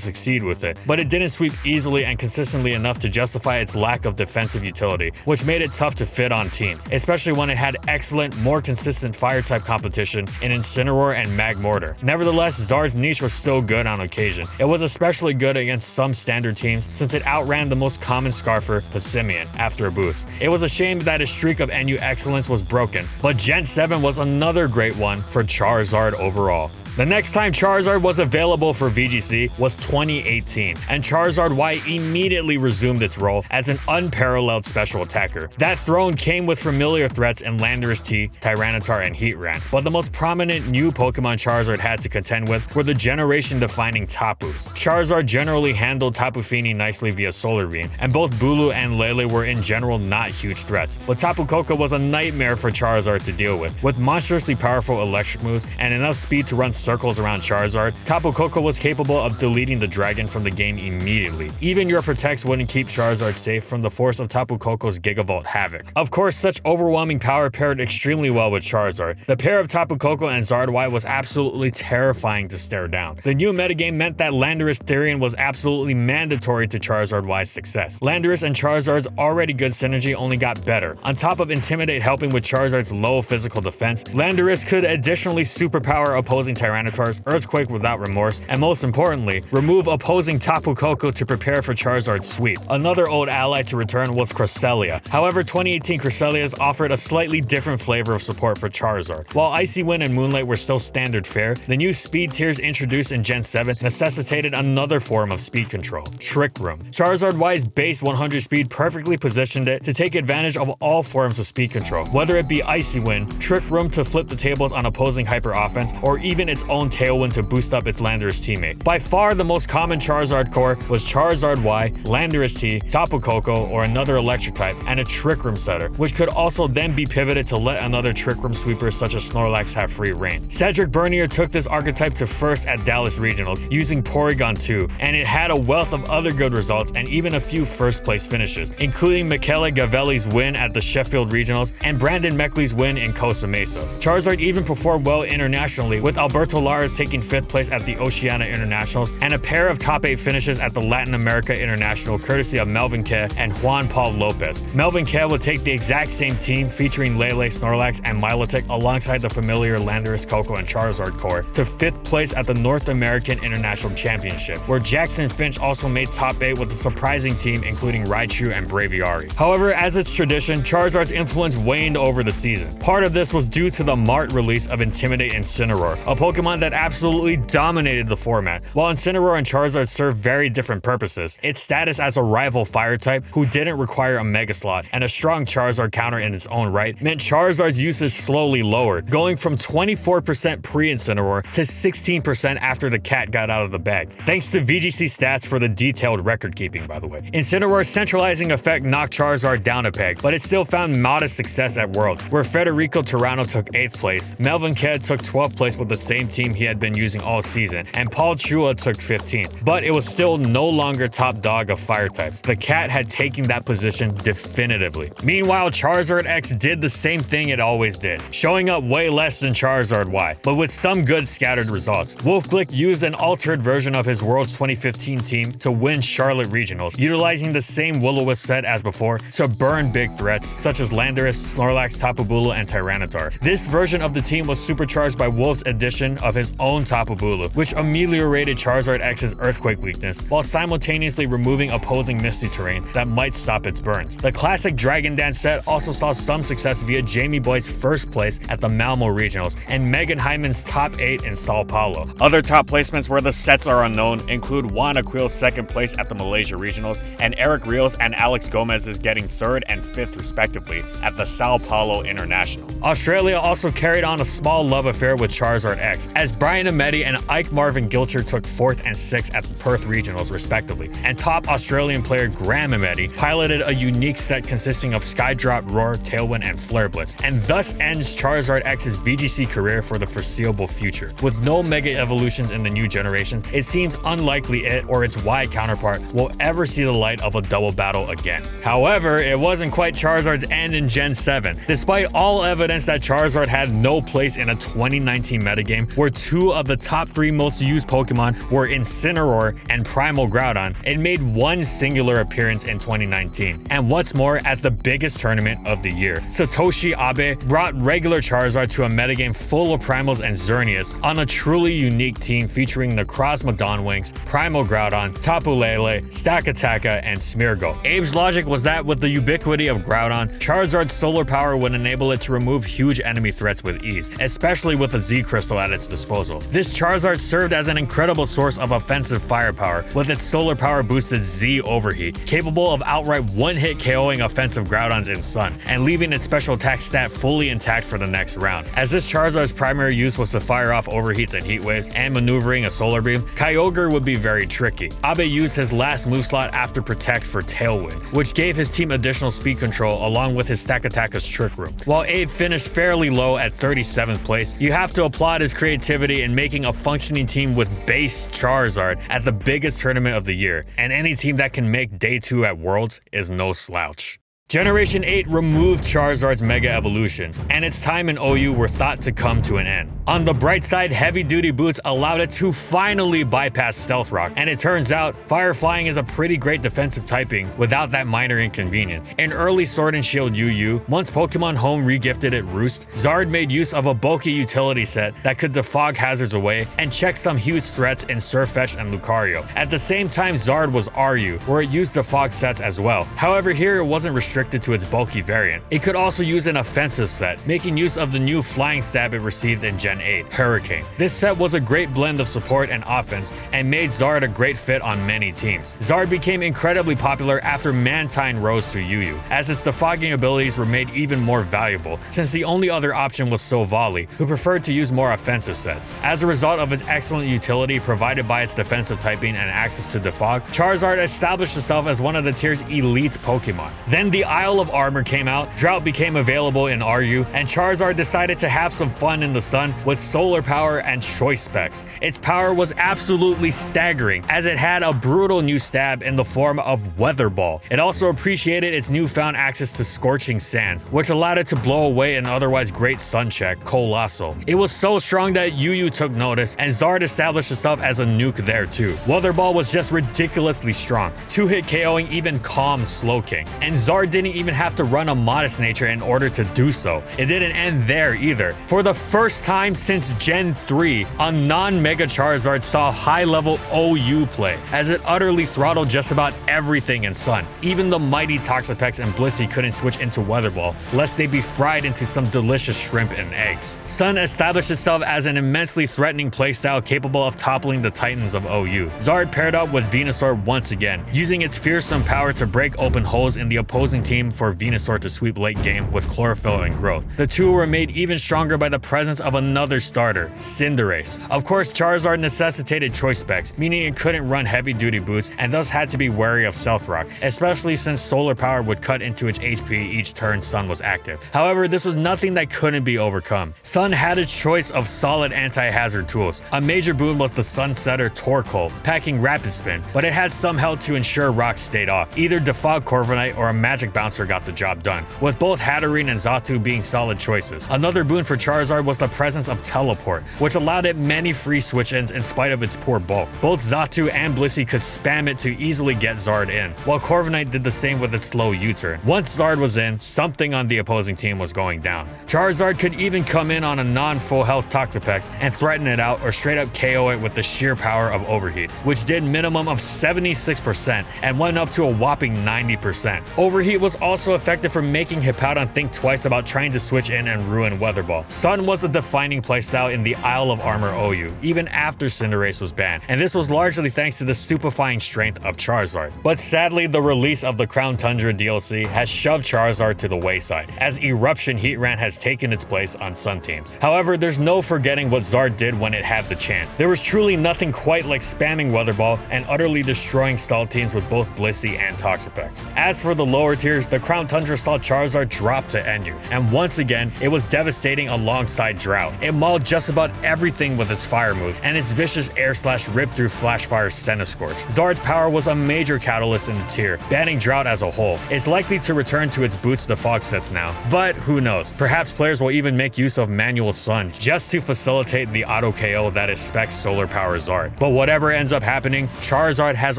[SPEAKER 1] succeed with it, but it didn't sweep easily and consistently enough to justify its lack of defensive utility, which made it tough to fit on teams, especially when it had excellent, more consistent fire-type competition in Incineroar and Magmortar. Nevertheless, Zard's niche was still good on occasion. It was especially good against some standard teams since it outran the most common Scarfer, Passimian, after a boost. It was a shame that his streak of NU excellence was broken, but Gen 7 was another great one for Charizard overall. The next time Charizard was available for VGC was 2018, and Charizard Y immediately resumed its role as an unparalleled special attacker. That throne came with familiar threats in Landorus T, Tyranitar, and Heatran, but the most prominent new Pokemon Charizard had to contend with were the generation-defining Tapus. Charizard generally handled Tapu Fini nicely via Solar Beam, and both Bulu and Lele were in general not huge threats, but Tapu Koko was a nightmare for Charizard to deal with monstrously powerful electric moves and enough speed to run circles around Charizard. Tapu Koko was capable of deleting the dragon from the game immediately. Even your protects wouldn't keep Charizard safe from the force of Tapu Koko's Gigavolt Havoc. Of course, such overwhelming power paired extremely well with Charizard. The pair of Tapu Koko and Zard Y was absolutely terrifying to stare down. The new metagame meant that Landorus Therian was absolutely mandatory to Charizard Y's success. Landorus and Charizard's already good synergy only got better. On top of Intimidate helping with Charizard's low physical defense, Landorus could additionally superpower opposing Tyranitars, Earthquake without remorse, and most importantly, remove opposing Tapu Koko to prepare for Charizard's sweep. Another old ally to return was Cresselia. However, 2018 Cresselia's offered a slightly different flavor of support for Charizard. While Icy Wind and Moonlight were still standard fare, the new speed tiers introduced in Gen 7 necessitated another form of speed control, Trick Room. Charizard Y's base 100 speed perfectly positioned it to take advantage of all forms of speed control, whether it be Icy Wind, Trick Room to flip the tables on opposing hyper offense, or even its own Tailwind to boost up its Landorus teammate. By far the most common Charizard core was Charizard Y, Landorus T, Tapu Koko, or another electric type, and a Trick Room setter, which could also then be pivoted to let another Trick Room sweeper such as Snorlax have free reign. Cedric Bernier took this archetype to first at Dallas Regionals using Porygon 2, and it had a wealth of other good results and even a few first place finishes, including Michele Gavelli's win at the Sheffield Regionals and Brandon Meckley's win in Costa Mesa. Charizard even performed well internationally, with Alberto Lares taking 5th place at the Oceania Internationals and a pair of top 8 finishes at the Latin America International courtesy of Melvin Ke and Juan Paul Lopez. Melvin Ke would take the exact same team featuring Lele, Snorlax, and Milotic alongside the familiar Landorus, Koko, and Charizard core to 5th place at the North American International Championship, where Jackson Finch also made top 8 with a surprising team including Raichu and Braviary. However, as it's tradition, Charizard's influence waned over the season. Part of this was due to the Mart release of Intimidate Incineroar, a Pokemon that absolutely dominated the format. While Incineroar and Charizard serve very different purposes, its status as a rival fire type who didn't require a Mega Slot and a strong Charizard counter in its own right meant Charizard's usage slowly lowered, going from 24% pre-Incineroar to 16% after the cat got out of the bag. Thanks to VGC stats for the detailed record keeping, by the way. Incineroar's centralizing effect knocked Charizard down a peg, but it still found modest success at Worlds, where Federico Tirano took 8th place, Melvin Ked took 12th place with the same team he had been using all season, and Paul Chua took 15th, but it was still no longer top dog of fire types. The cat had taken that position definitively. Meanwhile, Charizard X did the same thing it always did, showing up way less than Charizard Y, but with some good scattered results. Wolf Glick used an altered version of his Worlds 2015 team to win Charlotte Regionals, utilizing the same Will-O-Wisp set as before to burn big threats such as Landorus, Snorlax, Tapu Bulu, and Tyranitar. This version of the team was supercharged by Wolf's addition of his own Tapu Bulu, which ameliorated Charizard X's Earthquake weakness while simultaneously removing opposing misty terrain that might stop its burns. The classic Dragon Dance set also saw some success via Jamie Boyd's 1st place at the Malmo Regionals and Megan Hyman's top 8 in Sao Paulo. Other top placements where the sets are unknown include Juan Aquil's 2nd place at the Malaysia Regionals and Eric Rios and Alex Gomez's getting 3rd and 5th respectively at the Sao Paulo International. Australia also carried on a small love affair with Charizard X, as Brian Ameti and Ike Marvin Gilcher took 4th and 6th at the Perth Regionals respectively, and top Australian player Graham Ameti piloted a unique set consisting of Skydrop, Roar, Tailwind, and Flare Blitz, and thus ends Charizard X's VGC career for the foreseeable future. With no Mega Evolutions in the new generations, it seems unlikely it or its Y counterpart will ever see the light of a double battle again. However, it wasn't quite Charizard's end in Gen 7. Despite all evidence that Charizard had no place in a 2019 metagame where 2 of the top 3 most used Pokemon were Incineroar and Primal Groudon, it made one singular appearance in 2019. And what's more, at the biggest tournament of the year, Satoshi Abe brought regular Charizard to a metagame full of Primals and Xerneas on a truly unique team featuring Necrozma Dawnwings, Primal Groudon, Tapu Lele, Stakataka, and Smeargle. Abe's logic was that with the ubiquity of Groudon, Charizard's solar power would enable it to remove huge enemy threats with ease, especially with a Z Crystal at its its disposal. This Charizard served as an incredible source of offensive firepower with its solar power boosted Z Overheat, capable of outright one-hit KOing offensive Groudons in Sun, and leaving its special attack stat fully intact for the next round. As this Charizard's primary use was to fire off overheats and heat waves and maneuvering a solar beam, Kyogre would be very tricky. Abe used his last move slot after Protect for Tailwind, which gave his team additional speed control along with his Stack Attacker's Trick Room. While Abe finished fairly low at 37th place, you have to applaud his creativity in making a functioning team with base Charizard at the biggest tournament of the year, and any team that can make Day 2 at Worlds is no slouch. Generation 8 removed Charizard's Mega Evolutions, and its time in OU were thought to come to an end. On the bright side, heavy-duty boots allowed it to finally bypass Stealth Rock, and it turns out, Fire Flying is a pretty great defensive typing without that minor inconvenience. In early Sword and Shield UU, once Pokemon Home regifted it Roost, Zard made use of a bulky utility set that could defog hazards away and check some huge threats in Surfetch and Lucario. At the same time, Zard was RU, where it used defog sets as well. However, here it wasn't restricted to its bulky variant. It could also use an offensive set, making use of the new flying stab it received in Gen 8, Hurricane. This set was a great blend of support and offense and made Zard a great fit on many teams. Zard became incredibly popular after Mantine rose to UU, as its defogging abilities were made even more valuable, since the only other option was Sovali, who preferred to use more offensive sets. As a result of its excellent utility provided by its defensive typing and access to defog, Charizard established itself as one of the tier's elite Pokemon. Then the Isle of Armor came out, Drought became available in RU, and Charizard decided to have some fun in the sun with solar power and choice specs. Its power was absolutely staggering, as it had a brutal new stab in the form of Weather Ball. It also appreciated its newfound access to Scorching Sands, which allowed it to blow away an otherwise great sun check, Colossal. It was so strong that UU took notice, and Zard established itself as a nuke there too. Weather Ball was just ridiculously strong, 2-hit KOing even Calm Slowking, and Zard didn't even have to run a Modest Nature in order to do so. It didn't end there either. For the first time since Gen 3, a non-Mega Charizard saw high-level OU play, as it utterly throttled just about everything in Sun. Even the mighty Toxapex and Blissey couldn't switch into Weather Ball, lest they be fried into some delicious shrimp and eggs. Sun established itself as an immensely threatening playstyle capable of toppling the titans of OU. Zard paired up with Venusaur once again, using its fearsome power to break open holes in the opposing team for Venusaur to sweep late game with Chlorophyll and Growth. The two were made even stronger by the presence of another starter, Cinderace. Of course, Charizard necessitated choice specs, meaning it couldn't run heavy-duty boots and thus had to be wary of Stealth Rock, especially since solar power would cut into its HP each turn Sun was active. However, this was nothing that couldn't be overcome. Sun had its choice of solid anti-hazard tools. A major boon was the Sunsetter Torkoal, packing Rapid Spin, but it had some help to ensure Rock stayed off. Either Defog Corviknight or a Magic Bouncer got the job done, with both Hatterene and Xatu being solid choices. Another boon for Charizard was the presence of Teleport, which allowed it many free switch-ins in spite of its poor bulk. Both Xatu and Blissey could spam it to easily get Zard in, while Corviknight did the same with its slow U-turn. Once Zard was in, something on the opposing team was going down. Charizard could even come in on a non-full health Toxapex and threaten it out or straight up KO it with the sheer power of Overheat, which did minimum of 76% and went up to a whopping 90%. Overheat was also effective for making Hippowdon think twice about trying to switch in and ruin Weather Ball. Sun was a defining playstyle in the Isle of Armor OU, even after Cinderace was banned, and this was largely thanks to the stupefying strength of Charizard. But sadly, the release of the Crown Tundra DLC has shoved Charizard to the wayside, as Eruption Heatran has taken its place on Sun teams. However, there's no forgetting what Zard did when it had the chance. There was truly nothing quite like spamming Weather Ball and utterly destroying stall teams with both Blissey and Toxapex. As for the lower tiers, the Crown Tundra saw Charizard drop to NU, and once again, it was devastating alongside Drought. It mauled just about everything with its fire moves, and its vicious air slash rip through Flash Fire's Centiskorch. Zard's power was a major catalyst in the tier, banning Drought as a whole. It's likely to return to its boots defog sets now, but who knows? Perhaps players will even make use of Manual Sun just to facilitate the auto KO that is spec solar power Zard. But whatever ends up happening, Charizard has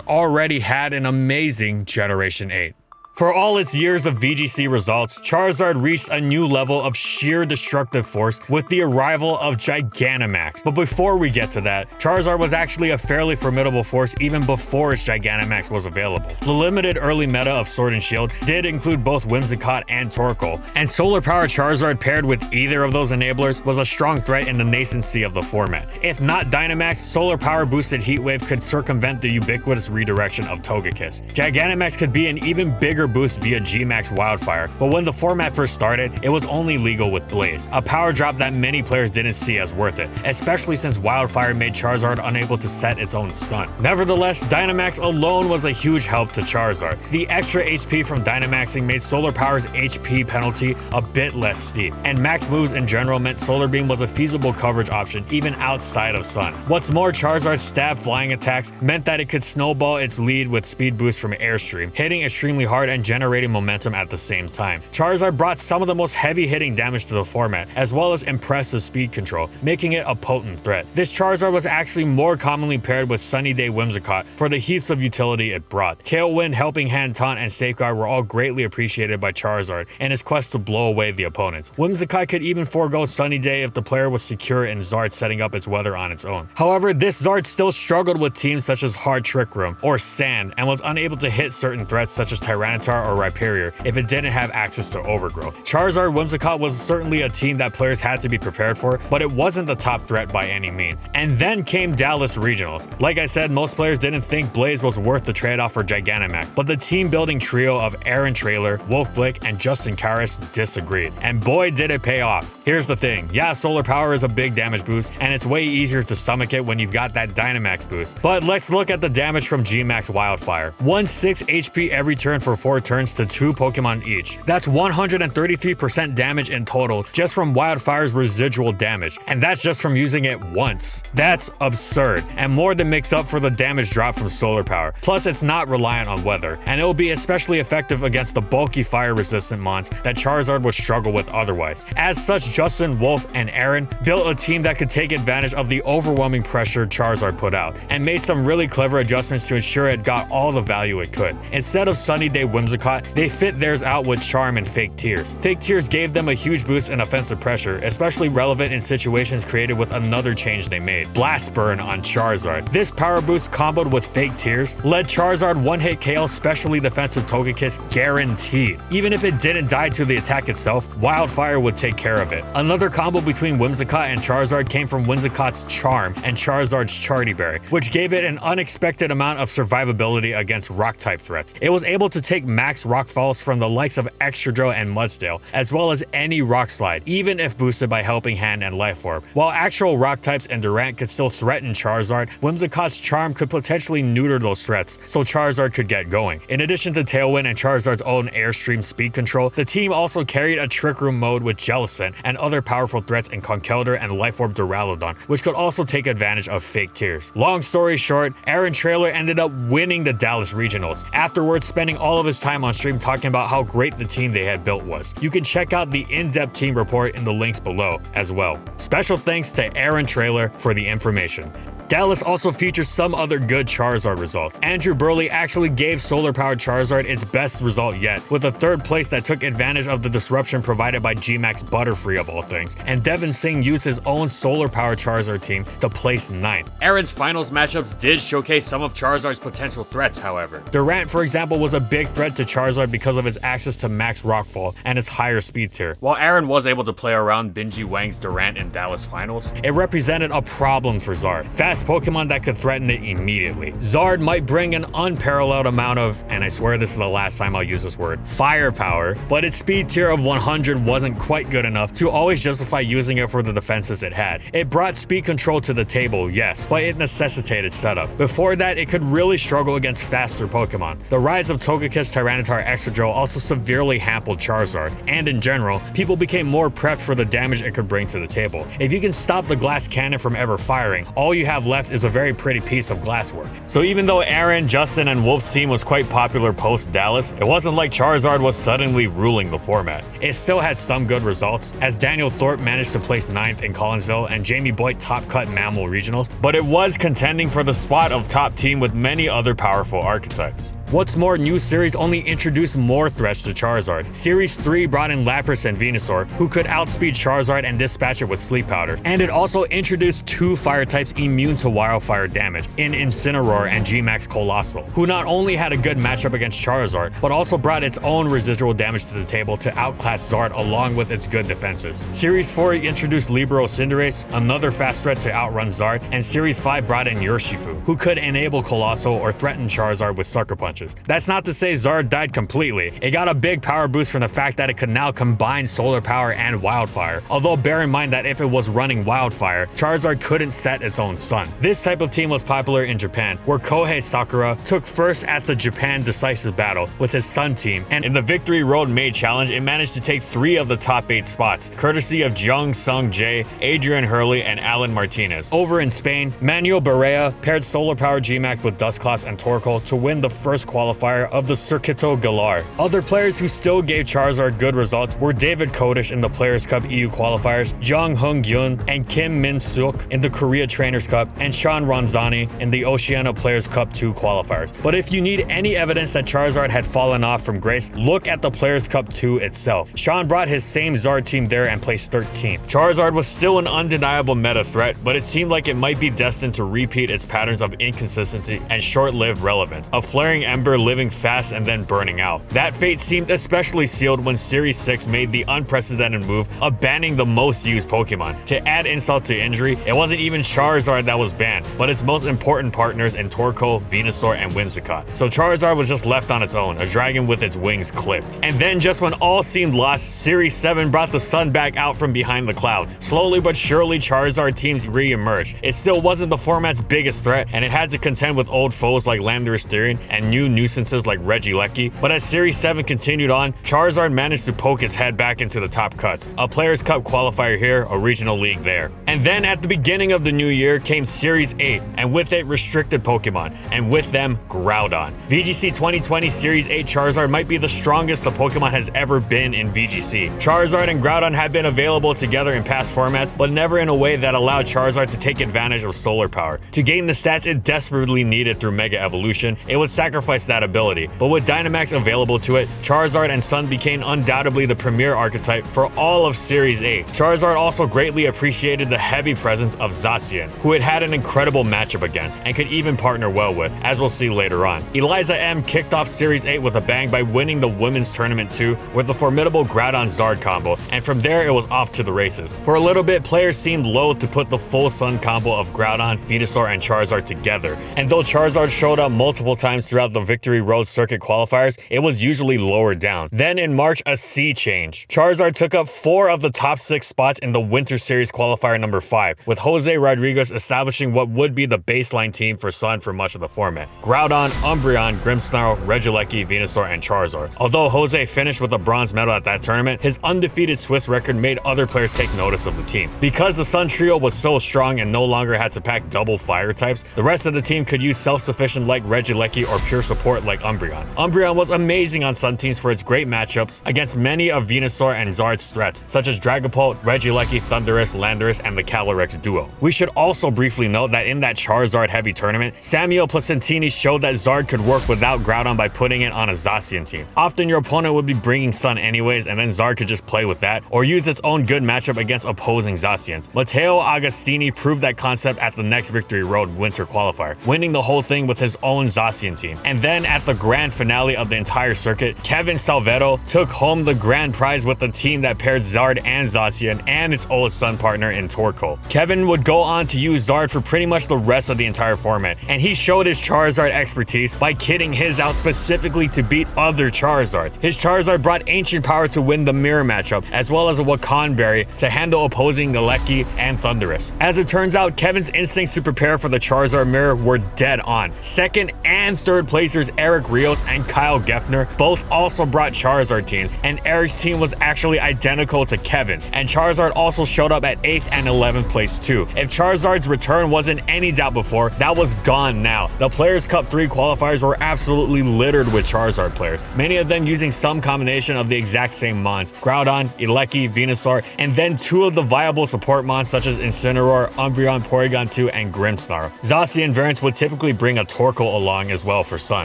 [SPEAKER 1] already had an amazing Generation 8. For all its years of VGC results, Charizard reached a new level of sheer destructive force with the arrival of Gigantamax. But before we get to that, Charizard was actually a fairly formidable force even before its Gigantamax was available. The limited early meta of Sword and Shield did include both Whimsicott and Torkoal, and Solar Power Charizard paired with either of those enablers was a strong threat in the nascency of the format. If not Dynamax, Solar Power boosted Heat Wave could circumvent the ubiquitous redirection of Togekiss. Gigantamax could be an even bigger boost via G-Max Wildfire, but when the format first started, it was only legal with Blaze, a power drop that many players didn't see as worth it, especially since Wildfire made Charizard unable to set its own sun. Nevertheless, Dynamax alone was a huge help to Charizard. The extra HP from Dynamaxing made Solar Power's HP penalty a bit less steep, and max moves in general meant Solar Beam was a feasible coverage option even outside of Sun. What's more, Charizard's stab flying attacks meant that it could snowball its lead with speed boost from Airstream, hitting extremely hard and generating momentum at the same time. Charizard brought some of the most heavy-hitting damage to the format, as well as impressive speed control, making it a potent threat. This Charizard was actually more commonly paired with Sunny Day Whimsicott for the heaps of utility it brought. Tailwind, Helping Hand, Taunt, and Safeguard were all greatly appreciated by Charizard in his quest to blow away the opponents. Whimsicott could even forego Sunny Day if the player was secure in Zard setting up its weather on its own. However, this Zard still struggled with teams such as Hard Trick Room or Sand, and was unable to hit certain threats such as Tyranitar or Rhyperior if it didn't have access to Overgrowth. Charizard Whimsicott was certainly a team that players had to be prepared for, but it wasn't the top threat by any means. And then came Dallas Regionals. Like I said, most players didn't think Blaze was worth the trade-off for Gigantamax, but the team-building trio of Aaron Trailer, Wolf Blick, and Justin Karras disagreed. And boy, did it pay off. Here's the thing, yeah, Solar Power is a big damage boost, and it's way easier to stomach it when you've got that Dynamax boost. But let's look at the damage from G-Max Wildfire. 1/6 HP every turn for 4 turns to 2 Pokemon each. That's 133% damage in total just from Wildfire's residual damage, and that's just from using it once. That's absurd, and more than makes up for the damage drop from Solar Power. Plus, it's not reliant on weather, and it will be especially effective against the bulky fire-resistant mons that Charizard would struggle with otherwise. As such, Justin, Wolf, and Aaron built a team that could take advantage of the overwhelming pressure Charizard put out, and made some really clever adjustments to ensure it got all the value it could. Instead of Sunny Day Whimsicott, they fit theirs out with Charm and Fake Tears. Fake Tears gave them a huge boost in offensive pressure, especially relevant in situations created with another change they made, Blast Burn on Charizard. This power boost comboed with Fake Tears let Charizard one-hit KO specially defensive Togekiss guaranteed. Even if it didn't die to the attack itself, Wildfire would take care of it. Another combo between Whimsicott and Charizard came from Whimsicott's Charm and Charizard's Charty Berry, which gave it an unexpected amount of survivability against rock-type threats. It was able to take max rock falls from the likes of Excadrill and Mudsdale, as well as any rock slide, even if boosted by Helping Hand and Life Orb. While actual rock types and Durant could still threaten Charizard, Whimsicott's Charm could potentially neuter those threats, so Charizard could get going. In addition to Tailwind and Charizard's own Airstream speed control, the team also carried a Trick Room mode with Jellicent and other powerful threats in Conkeldurr and Life Orb Duraludon, which could also take advantage of Fake Tears. Long story short, Aaron Trailer ended up winning the Dallas Regionals, afterwards spending all of his time on stream talking about how great the team they had built was. You can check out the in-depth team report in the links below as well. Special thanks to Aaron Trailer for the information. Dallas also features some other good Charizard results. Andrew Burley actually gave solar-powered Charizard its best result yet, with a 3rd place that took advantage of the disruption provided by G-Max Butterfree of all things, and Devin Singh used his own solar-powered Charizard team to place 9th. Aaron's finals matchups did showcase some of Charizard's potential threats, however. Durant, for example, was a big threat to Charizard because of its access to max rockfall and its higher speed tier. While Aaron was able to play around Benji Wang's Durant in Dallas finals, it represented a problem for Zard. Fast Pokemon that could threaten it immediately. Zard might bring an unparalleled amount of, and I swear this is the last time I'll use this word, firepower, but its speed tier of 100 wasn't quite good enough to always justify using it for the defenses it had. It brought speed control to the table, yes, but it necessitated setup. Before that, it could really struggle against faster Pokemon. The rise of Togekiss, Tyranitar, Excadrill also severely hampered Charizard, and in general, people became more prepped for the damage it could bring to the table. If you can stop the glass cannon from ever firing, all you have left is a very pretty piece of glasswork. So even though Aaron, Justin, and Wolf's team was quite popular post-Dallas, it wasn't like Charizard was suddenly ruling the format. It still had some good results, as Daniel Thorpe managed to place 9th in Collinsville and Jamie Boyd top-cut Mammal Regionals, but it was contending for the spot of top team with many other powerful archetypes. What's more, new series only introduced more threats to Charizard. Series 3 brought in Lapras and Venusaur, who could outspeed Charizard and dispatch it with Sleep Powder. And it also introduced 2 fire types immune to wildfire damage in Incineroar and G-Max Colossal, who not only had a good matchup against Charizard, but also brought its own residual damage to the table to outclass Zard along with its good defenses. Series 4 introduced Libero Cinderace, another fast threat to outrun Zard, and Series 5 brought in Urshifu, who could enable Colossal or threaten Charizard with Sucker Punches. That's not to say Zard died completely. It got a big power boost from the fact that it could now combine Solar Power and Wildfire, although bear in mind that if it was running Wildfire, Charizard couldn't set its own sun. This type of team was popular in Japan, where Kohei Sakura took first at the Japan Decisive Battle with his Sun team, and in the Victory Road Maid Challenge, it managed to take 3 of the top 8 spots, courtesy of Jung Sung Jae, Adrian Hurley, and Alan Martinez. Over in Spain, Manuel Barea paired Solar Power G-Max with Dusclops and Torkoal to win the first qualifier of the Circuito Galar. Other players who still gave Charizard good results were David Kodish in the Players' Cup EU qualifiers, Jung Hung Gyun and Kim Min Suk in the Korea Trainers' Cup, and Sean Ronzani in the Oceania Players' Cup 2 qualifiers. But if you need any evidence that Charizard had fallen off from grace, look at the Players' Cup 2 itself. Sean brought his same Zard team there and placed 13th. Charizard was still an undeniable meta threat, but it seemed like it might be destined to repeat its patterns of inconsistency and short-lived relevance, a flaring ember living fast and then burning out. That fate seemed especially sealed when Series 6 made the unprecedented move of banning the most used Pokemon. To add insult to injury, it wasn't even Charizard that was banned, but its most important partners in Torkoal, Venusaur, and Whimsicott. So Charizard was just left on its own, a dragon with its wings clipped. And then just when all seemed lost, Series 7 brought the sun back out from behind the clouds. Slowly but surely, Charizard teams re-emerged. It still wasn't the format's biggest threat, and it had to contend with old foes like Landorus Therian and new nuisances like Regieleki. But as Series 7 continued on, Charizard managed to poke its head back into the top cuts. A Players' Cup qualifier here, a regional league there. And then at the beginning of the new year came Series 8, and with it restricted Pokemon, and with them Groudon. VGC 2020 Series 8 Charizard might be the strongest the Pokemon has ever been in VGC. Charizard and Groudon have been available together in past formats, but never in a way that allowed Charizard to take advantage of Solar Power. To gain the stats it desperately needed through Mega Evolution, it would sacrifice that ability, but with Dynamax available to it, Charizard and Sun became undoubtedly the premier archetype for all of Series 8. Charizard also greatly appreciated the heavy presence of Zacian, who it had an incredible matchup against, and could even partner well with, as we'll see later on. Eliza M kicked off Series 8 with a bang by winning the Women's Tournament 2 with the formidable Groudon Zard combo, and from there it was off to the races. For a little bit, players seemed loath to put the full Sun combo of Groudon, Venusaur, and Charizard together, and though Charizard showed up multiple times throughout the Victory Road Circuit qualifiers, it was usually lower down. Then in March, a sea change. Charizard took up 4 of the top 6 spots in the Winter Series qualifier number 5, with Jose Rodriguez establishing what would be the baseline team for Sun for much of the format. Groudon, Umbreon, Grimmsnarl, Regieleki, Venusaur, and Charizard. Although Jose finished with a bronze medal at that tournament, his undefeated Swiss record made other players take notice of the team. Because the Sun trio was so strong and no longer had to pack double fire types, the rest of the team could use self-sufficient like Regieleki or pure support like Umbreon. Umbreon was amazing on Sun teams for its great matchups against many of Venusaur and Zard's threats, such as Dragapult, Regieleki, Thundurus, Landorus, and the Calyrex duo. We should also briefly note that in that Charizard heavy tournament, Samuel Placentini showed that Zard could work without Groudon by putting it on a Zacian team. Often your opponent would be bringing Sun anyways, and then Zard could just play with that, or use its own good matchup against opposing Zacians. Matteo Agostini proved that concept at the next Victory Road Winter Qualifier, winning the whole thing with his own Zacian team. And then at the grand finale of the entire circuit, Kevin Salvedo took home the grand prize with the team that paired Zard and Zacian and its old Sun partner in Torkoal. Kevin would go on to use Zard for pretty much the rest of the entire format, and he showed his Charizard expertise by kitting his out specifically to beat other Charizards. His Charizard brought Ancient Power to win the mirror matchup, as well as a Wakan Berry to handle opposing Naleki and Thundurus. As it turns out, Kevin's instincts to prepare for the Charizard mirror were dead on. Second and third placers Eric Rios and Kyle Geffner both also brought Charizard teams, and Eric's team was actually identical to Kevin, and Charizard also showed up at 8th and 11th place too. If Charizard's return wasn't any doubt before, that was gone now. The Players' Cup 3 qualifiers were absolutely littered with Charizard players, many of them using some combination of the exact same mons, Groudon, Eleki, Venusaur, and then 2 of the viable support mons such as Incineroar, Umbreon, Porygon 2, and Grimmsnarl. Zacian variants would typically bring a Torkoal along as well for Sun.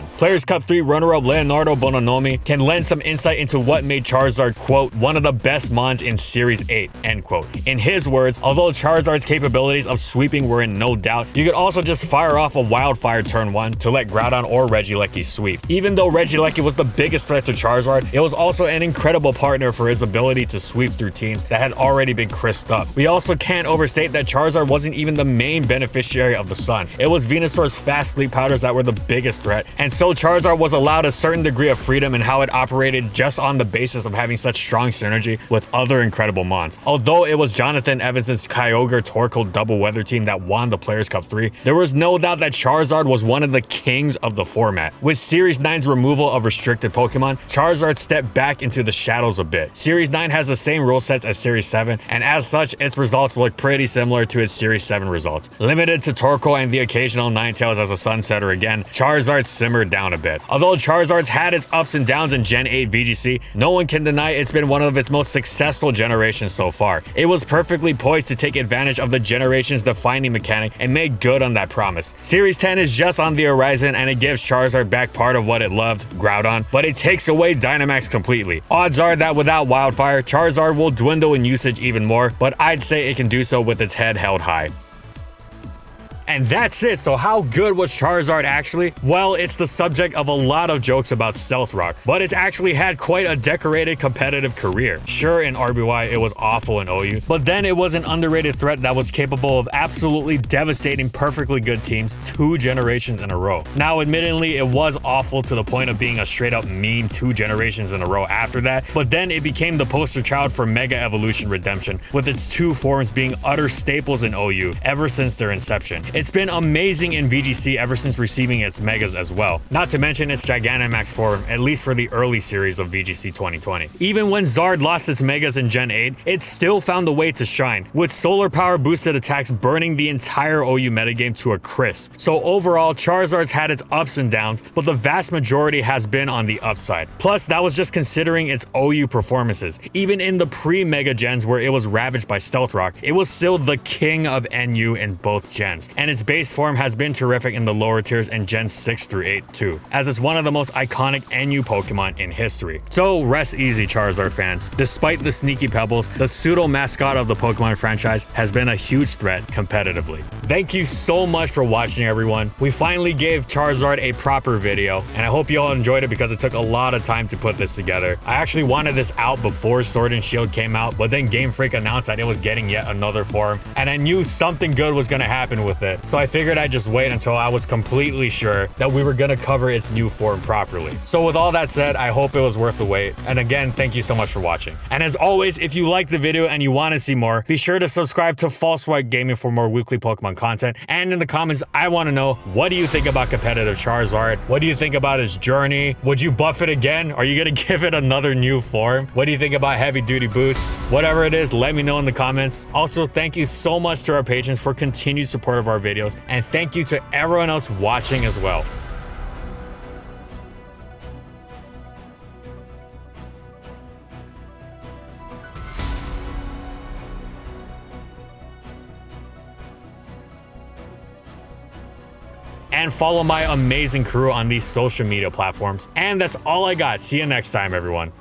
[SPEAKER 1] 1. Players Cup 3 runner-up Leonardo Bononomi can lend some insight into what made Charizard, quote, one of the best mons in Series 8, end quote. In his words, although Charizard's capabilities of sweeping were in no doubt, you could also just fire off a Wildfire turn 1 to let Groudon or Regieleki sweep. Even though Regieleki was the biggest threat to Charizard, it was also an incredible partner for his ability to sweep through teams that had already been crisped up. We also can't overstate that Charizard wasn't even the main beneficiary of the sun. It was Venusaur's fast sleep powders that were the biggest threat, and so Charizard was allowed a certain degree of freedom in how it operated just on the basis of having such strong synergy with other incredible mons. Although it was Jonathan Evans' Kyogre Torkoal double weather team that won the Players Cup 3, there was no doubt that Charizard was one of the kings of the format. With Series 9's removal of restricted Pokemon, Charizard stepped back into the shadows a bit. Series 9 has the same rule sets as Series 7, and as such, its results look pretty similar to its Series 7 results. Limited to Torkoal and the occasional Ninetales as a Sunsetter again, Charizard simmered down a bit. Although Charizard's had its ups and downs in Gen 8 VGC, no one can deny it's been one of its most successful generations so far. It was perfectly poised to take advantage of the generation's defining mechanic and make good on that promise. Series 10 is just on the horizon, and it gives Charizard back part of what it loved, Groudon, but it takes away Dynamax completely. Odds are that without Wildfire, Charizard will dwindle in usage even more, but I'd say it can do so with its head held high. And that's it. So how good was Charizard actually? Well, it's the subject of a lot of jokes about Stealth Rock, but it's actually had quite a decorated competitive career. Sure, in RBY it was awful in OU, but then it was an underrated threat that was capable of absolutely devastating perfectly good teams 2 generations in a row. Now, admittedly, it was awful to the point of being a straight up meme 2 generations in a row after that, but then it became the poster child for Mega Evolution Redemption, with its 2 forms being utter staples in OU ever since their inception. It's been amazing in VGC ever since receiving its Megas as well, not to mention its Gigantamax form, at least for the early series of VGC 2020. Even when Zard lost its Megas in Gen 8, it still found a way to shine, with solar power boosted attacks burning the entire OU metagame to a crisp. So overall, Charizard's had its ups and downs, but the vast majority has been on the upside. Plus, that was just considering its OU performances. Even in the pre-Mega gens where it was ravaged by Stealth Rock, it was still the king of NU in both gens, and its base form has been terrific in the lower tiers and Gen 6 through 8 too, as it's one of the most iconic NU Pokemon in history. So rest easy, Charizard fans. Despite the sneaky pebbles, the pseudo mascot of the Pokemon franchise has been a huge threat competitively. Thank you so much for watching, everyone. We finally gave Charizard a proper video, and I hope you all enjoyed it because it took a lot of time to put this together. I actually wanted this out before Sword and Shield came out, but then Game Freak announced that it was getting yet another form, and I knew something good was going to happen with it. So I figured I'd just wait until I was completely sure that we were going to cover its new form properly. So with all that said, I hope it was worth the wait. And again, thank you so much for watching. And as always, if you liked the video and you want to see more, be sure to subscribe to False White Gaming for more weekly Pokemon content. And in the comments, I want to know, what do you think about competitive Charizard? What do you think about his journey? Would you buff it again? Are you going to give it another new form? What do you think about heavy duty boots? Whatever it is, let me know in the comments. Also, thank you so much to our patrons for continued support of our videos. And thank you to everyone else watching as well. And follow my amazing crew on these social media platforms. And that's all I got. See you next time, everyone.